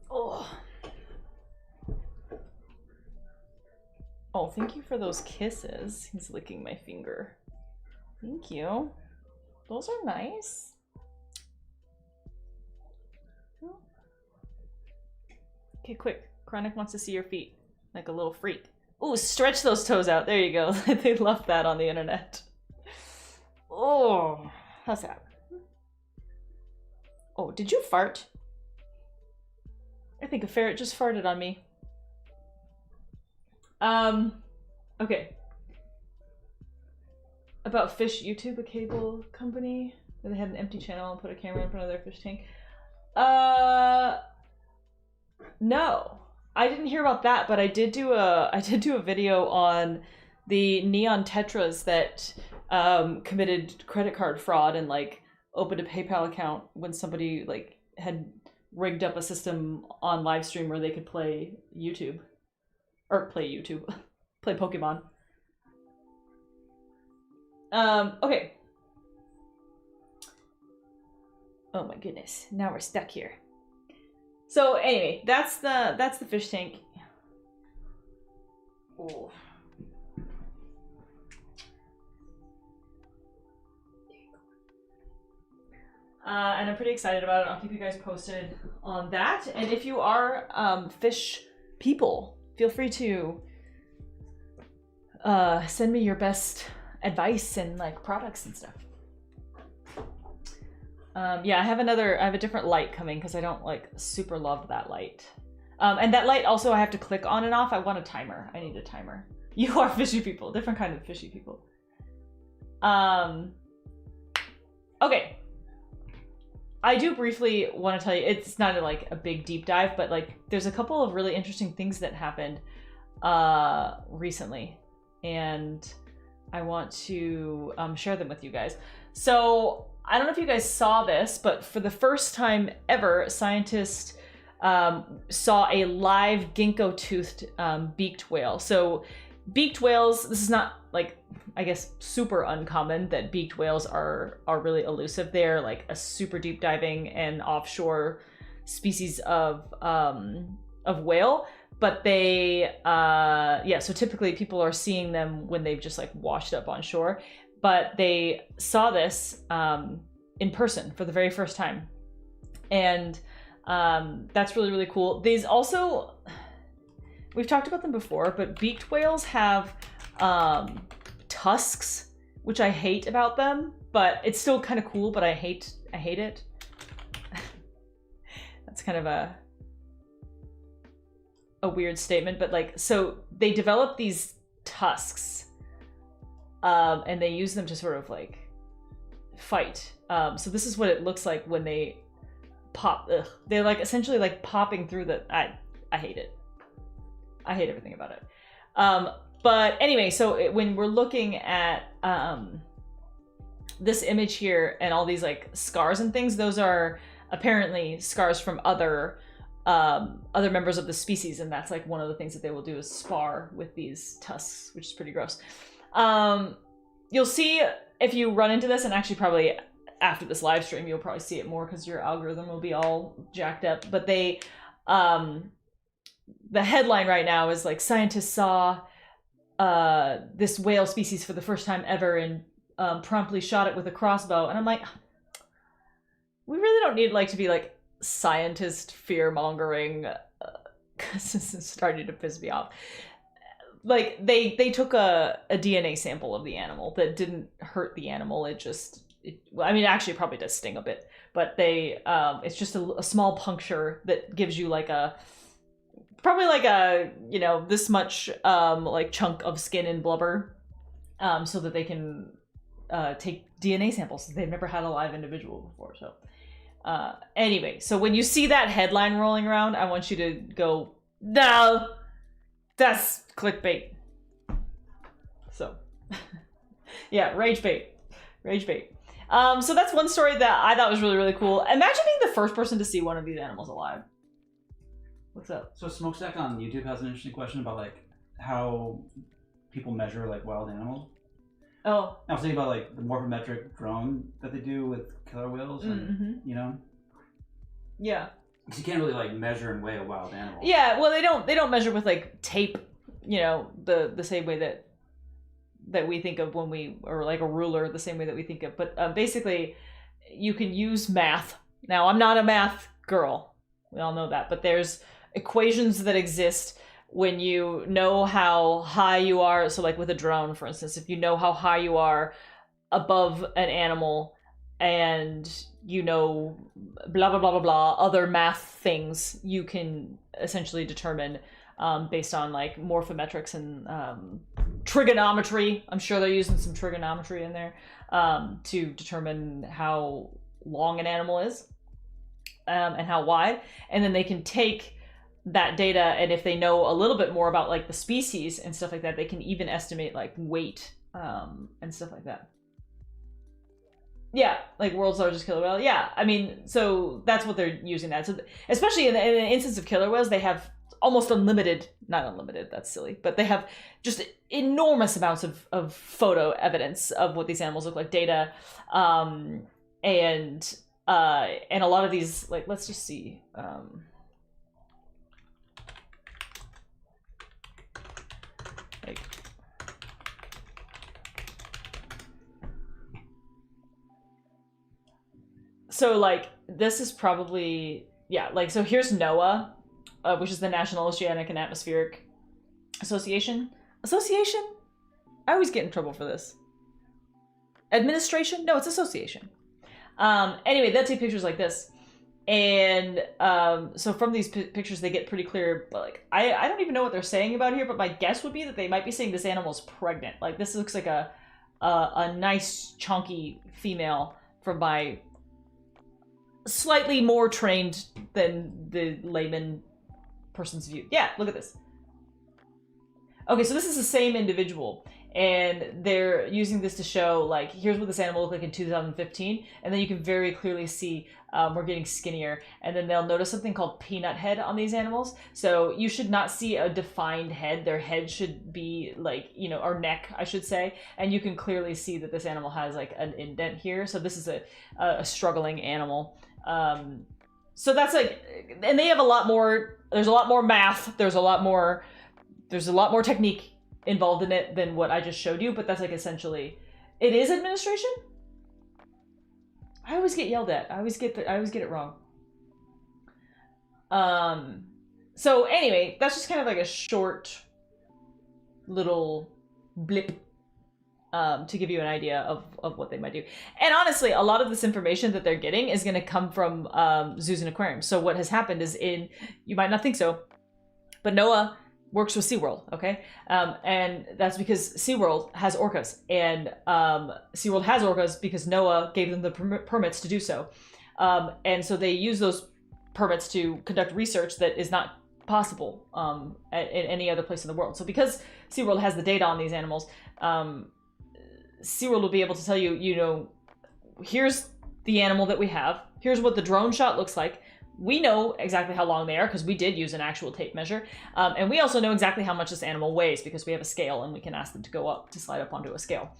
A: Oh. Oh, thank you for those kisses. He's licking my finger. Thank you. Those are nice. Okay, quick. Chronic wants to see your feet. Like a little freak. Ooh, stretch those toes out. There you go. They love that on the internet. Oh, how's that? Oh, did you fart? I think a ferret just farted on me. Okay. About Fish YouTube, a cable company where they had an empty channel and put a camera in front of their fish tank. No. I didn't hear about that, but I did do a video on the neon tetras that committed credit card fraud and like opened a PayPal account when somebody like had rigged up a system on Livestream where they could play YouTube. Or play YouTube. Play Pokemon. Okay. Oh my goodness. Now we're stuck here. So anyway, that's the fish tank. Oh. And I'm pretty excited about it. I'll keep you guys posted on that. And if you are fish people, feel free to send me your best advice and like products and stuff. Yeah, I have a different light coming because I don't like super love that light. And that light also I have to click on and off. I want a timer. I need a timer. You are fishy people, different kind of fishy people. Okay. I do briefly want to tell you, it's not like a big deep dive, but like there's a couple of really interesting things that happened recently, and I want to share them with you guys. So I don't know if you guys saw this, but for the first time ever, scientists saw a live ginkgo-toothed beaked whale. So beaked whales, this is not like, I guess, super uncommon that beaked whales are really elusive. They're like a super deep diving and offshore species of whale, but they, yeah, so typically people are seeing them when they've just like washed up on shore, but they saw this in person for the very first time. And that's really, really cool. These also, we've talked about them before, but beaked whales have tusks, which I hate about them, but it's still kind of cool, but I hate it. That's kind of a weird statement, but like, so they develop these tusks and they use them to sort of like fight. So this is what it looks like when they pop. Ugh. They're like essentially like popping through the, I hate it. I hate everything about it. But anyway, so when we're looking at this image here and all these like scars and things, those are apparently scars from other members of the species, and that's like one of the things that they will do is spar with these tusks, which is pretty gross. You'll see if you run into this, and actually probably after this live stream, you'll probably see it more because your algorithm will be all jacked up. But they, the headline right now is like, scientists saw this whale species for the first time ever and promptly shot it with a crossbow. And I'm like, we really don't need like to be like scientist fear-mongering this is starting to piss me off. Like they took a DNA sample of the animal that didn't hurt the animal. It actually it probably does sting a bit, but it's just a small puncture that gives you like probably like a, you know, this much like chunk of skin and blubber, so that they can take DNA samples. They've never had a live individual before. So anyway, so when you see that headline rolling around, I want you to go, no, that's clickbait. So yeah, rage bait. So that's one story that I thought was really, really cool. Imagine being the first person to see one of these animals alive. What's up?
D: So Smokestack on YouTube has an interesting question about like how people measure like wild animals.
A: Oh.
D: I was thinking about like the morphometric drone that they do with killer whales, and you know.
A: Yeah.
D: Because you can't really like measure and weigh a wild animal.
A: Yeah, well, they don't measure with like tape, you know, the same way that we think of when we, or like a ruler, the same way that we think of. But basically, you can use math. Now, I'm not a math girl. We all know that. But there's equations that exist when you know how high you are. So like with a drone, for instance, if you know how high you are above an animal and you know blah, blah, blah, blah, blah, other math things, you can essentially determine based on like morphometrics and trigonometry. I'm sure they're using some trigonometry in there to determine how long an animal is and how wide. And then they can take that data, and if they know a little bit more about like the species and stuff like that, they can even estimate like weight and stuff like that. Yeah, like world's largest killer whale. Yeah, I mean, so that's what they're using that. So especially in an instance of killer whales, they have almost unlimited, not unlimited, that's silly, but they have just enormous amounts of photo evidence of what these animals look like, data, and a lot of these, like, let's just see. Like, so like this is probably, yeah, like, so here's NOAA, which is the National Oceanic and Atmospheric Association. I always get in trouble for this. Administration? No, it's association. Anyway, they'll take pictures like this. And so from these pictures, they get pretty clear, but like, I don't even know what they're saying about here, but my guess would be that they might be saying this animal's pregnant. Like, this looks like a nice, chunky female from my slightly more trained than the layman person's view. Yeah, look at this. Okay, so this is the same individual, and they're using this to show, like, here's what this animal looked like in 2015, and then you can very clearly see we're getting skinnier, and then they'll notice something called peanut head on these animals. So you should not see a defined head. Their head should be like, you know, or neck, I should say, and you can clearly see that this animal has like an indent here. So this is a struggling animal. So that's like, and they have a lot more, there's a lot more math, there's a lot more technique involved in it than what I just showed you, but that's like essentially, it is administration? I always get yelled at. I always get it wrong. So anyway, that's just kind of like a short little blip to give you an idea of what they might do. And honestly, a lot of this information that they're getting is going to come from zoos and aquariums. So what has happened is, you might not think so, but NOAA works with SeaWorld, okay? And that's because SeaWorld has orcas, and SeaWorld has orcas because NOAA gave them the permits to do so. And so they use those permits to conduct research that is not possible in any other place in the world. So because SeaWorld has the data on these animals, SeaWorld will be able to tell you, you know, here's the animal that we have, here's what the drone shot looks like. We know exactly how long they are because we did use an actual tape measure. And we also know exactly how much this animal weighs because we have a scale and we can ask them to go up, to slide up onto a scale.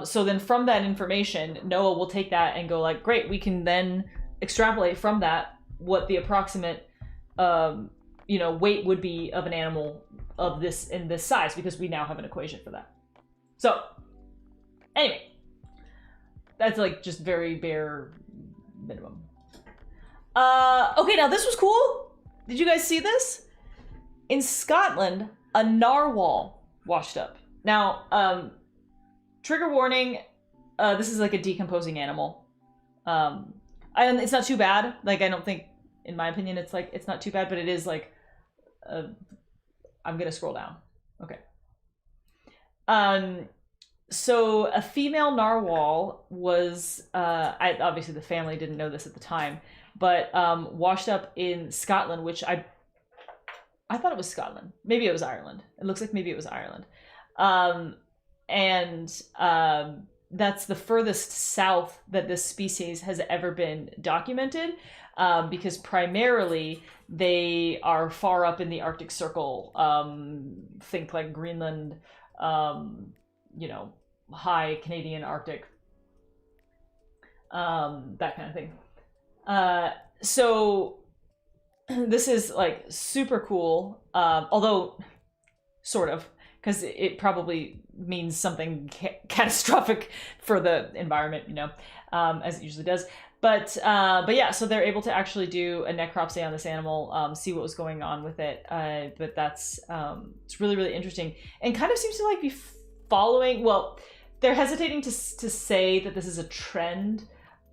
A: So then from that information, NOAA will take that and go like, great, we can then extrapolate from that what the approximate you know, weight would be of an animal of this, in this size, because we now have an equation for that. So anyway, that's like just very bare minimum. Okay, now this was cool. Did you guys see this? in Scotland, a narwhal washed up. Now, trigger warning, this is like a decomposing animal. It's not too bad. Like, I don't think, in my opinion, it's not too bad, but it is like, I'm gonna scroll down. Okay. So a female narwhal was, obviously the family didn't know this at the time, but washed up in Scotland, which I thought it was Scotland. Maybe it was Ireland. It looks like maybe it was Ireland. That's the furthest south that this species has ever been documented, because primarily they are far up in the Arctic Circle, think like Greenland, high Canadian Arctic, that kind of thing. So this is like super cool, although sort of, because it probably means something catastrophic for the environment, as it usually does. But yeah, so they're able to actually do a necropsy on this animal, see what was going on with it. But that's it's really, really interesting, and kind of seems to like be following. Well, they're hesitating to say that this is a trend,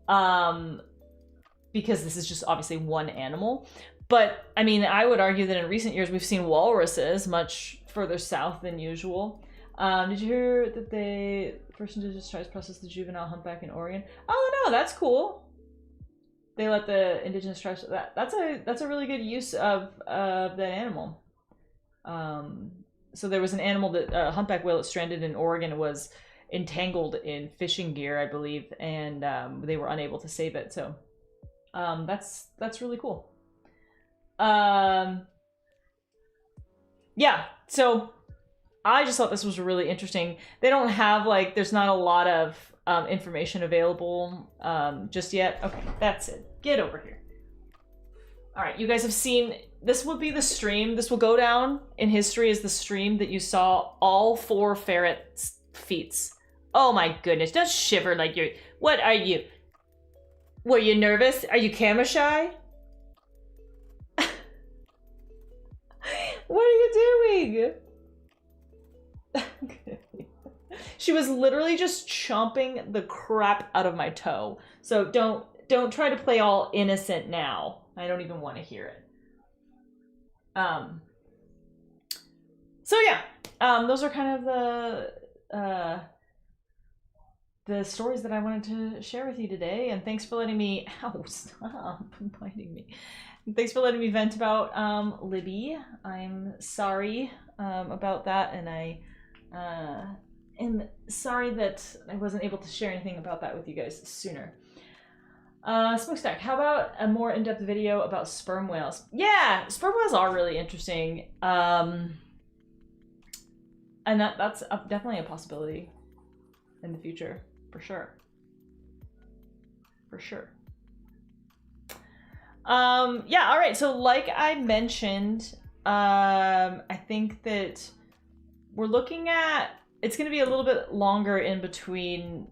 A: because this is just obviously one animal. But I mean, I would argue that in recent years we've seen walruses much further south than usual. Did you hear that the First Indigenous Tribes processed the juvenile humpback in Oregon? Oh no, that's cool. They let the Indigenous tribes. That's a really good use of that animal. So there was an animal that humpback whale that stranded in Oregon, was entangled in fishing gear, I believe, and they were unable to save it. So that's really cool. Yeah, so I just thought this was really interesting. They don't have there's not a lot of information available just yet. Okay, that's it. Get over here. All right, you guys have seen, this will be the stream. This will go down in history as the stream that you saw all 4 ferrets' feet. Oh my goodness, don't shiver like you're, what are you? Were you nervous? Are you camera shy? What are you doing? She was literally just chomping the crap out of my toe. So don't try to play all innocent now. I don't even want to hear it. So yeah, those are kind of the stories that I wanted to share with you today, and thanks for letting me, ow, stop biting me. Thanks for letting me vent about Libby. I'm sorry about that, and I am sorry that I wasn't able to share anything about that with you guys sooner. Smokestack, how about a more in-depth video about sperm whales? Yeah, sperm whales are really interesting, and that's definitely a possibility in the future, for sure. For sure. Yeah, all right, so like I mentioned, I think that we're looking at, it's going to be a little bit longer in between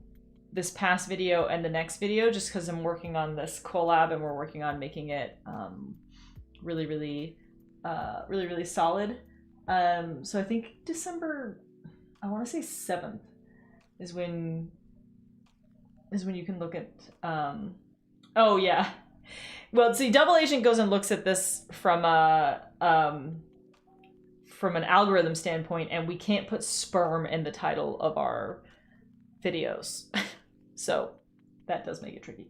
A: this past video and the next video, just because I'm working on this collab and we're working on making it really, really solid. So I think December, I want to say 7th is when you can look at, oh yeah. Well, see, Double Agent goes and looks at this from an algorithm standpoint, and we can't put sperm in the title of our videos. So that does make it tricky.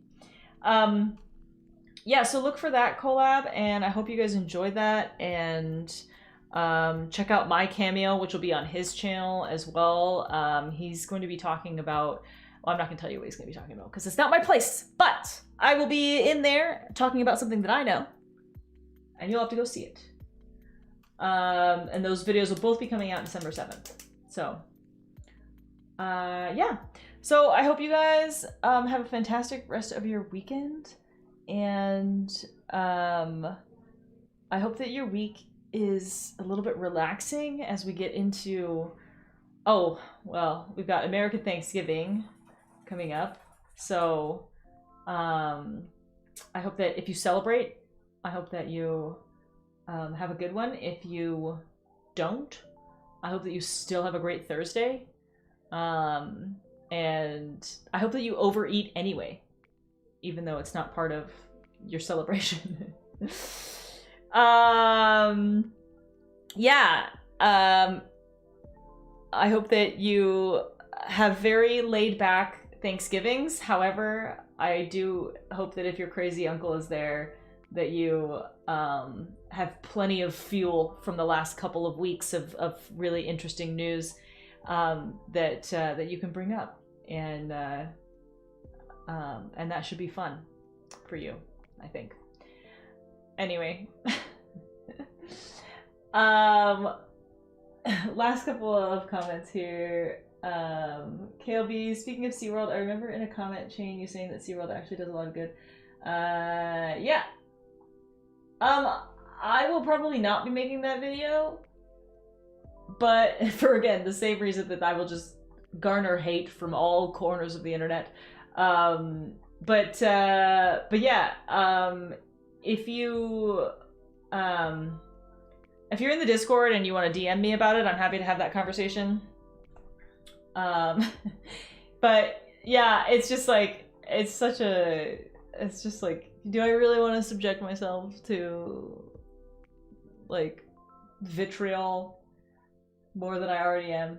A: Yeah, so look for that collab, and I hope you guys enjoyed that, and check out my cameo, which will be on his channel as well. He's going to be talking about, well, I'm not going to tell you what he's going to be talking about because it's not my place, but I will be in there talking about something that I know, and you'll have to go see it. And those videos will both be coming out December 7th. So, yeah. So I hope you guys have a fantastic rest of your weekend, and I hope that your week is a little bit relaxing as we get into, oh, well, we've got American Thanksgiving coming up. So I hope that if you celebrate, I hope that you have a good one. If you don't, I hope that you still have a great Thursday. And I hope that you overeat anyway, even though it's not part of your celebration. Yeah. I hope that you have very laid back Thanksgivings. However, I do hope that if your crazy uncle is there, that you have plenty of fuel from the last couple of weeks of really interesting news that you can bring up, and that should be fun for you, I think. Anyway, last couple of comments here. KLB, speaking of SeaWorld, I remember in a comment chain you saying that SeaWorld actually does a lot of good. Yeah. I will probably not be making that video, but for, again, the same reason that I will just garner hate from all corners of the internet. But yeah, if you're in the Discord and you want to DM me about it, I'm happy to have that conversation. But yeah, it's just like, it's just like, do I really want to subject myself to like vitriol more than I already am?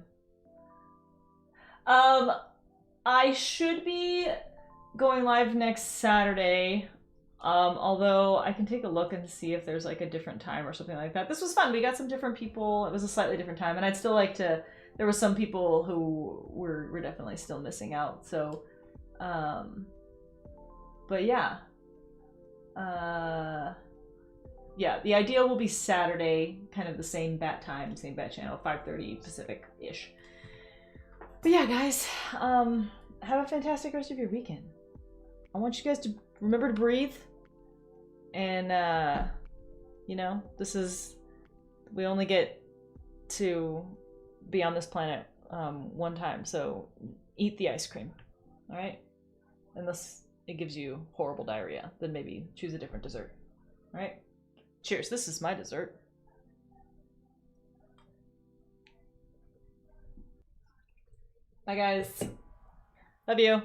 A: I should be going live next Saturday. Although I can take a look and see if there's like a different time or something like that. This was fun. We got some different people. It was a slightly different time, and I'd still like to. There were some people who were definitely still missing out. So, but yeah, yeah. The ideal will be Saturday, kind of the same bat time, same bat channel, 5:30 Pacific ish. But yeah, guys, have a fantastic rest of your weekend. I want you guys to remember to breathe. And, you know, we only get to be on this planet one time, so eat the ice cream, all right? Unless it gives you horrible diarrhea, then maybe choose a different dessert, all right? Cheers, this is my dessert. Bye, guys. Love you.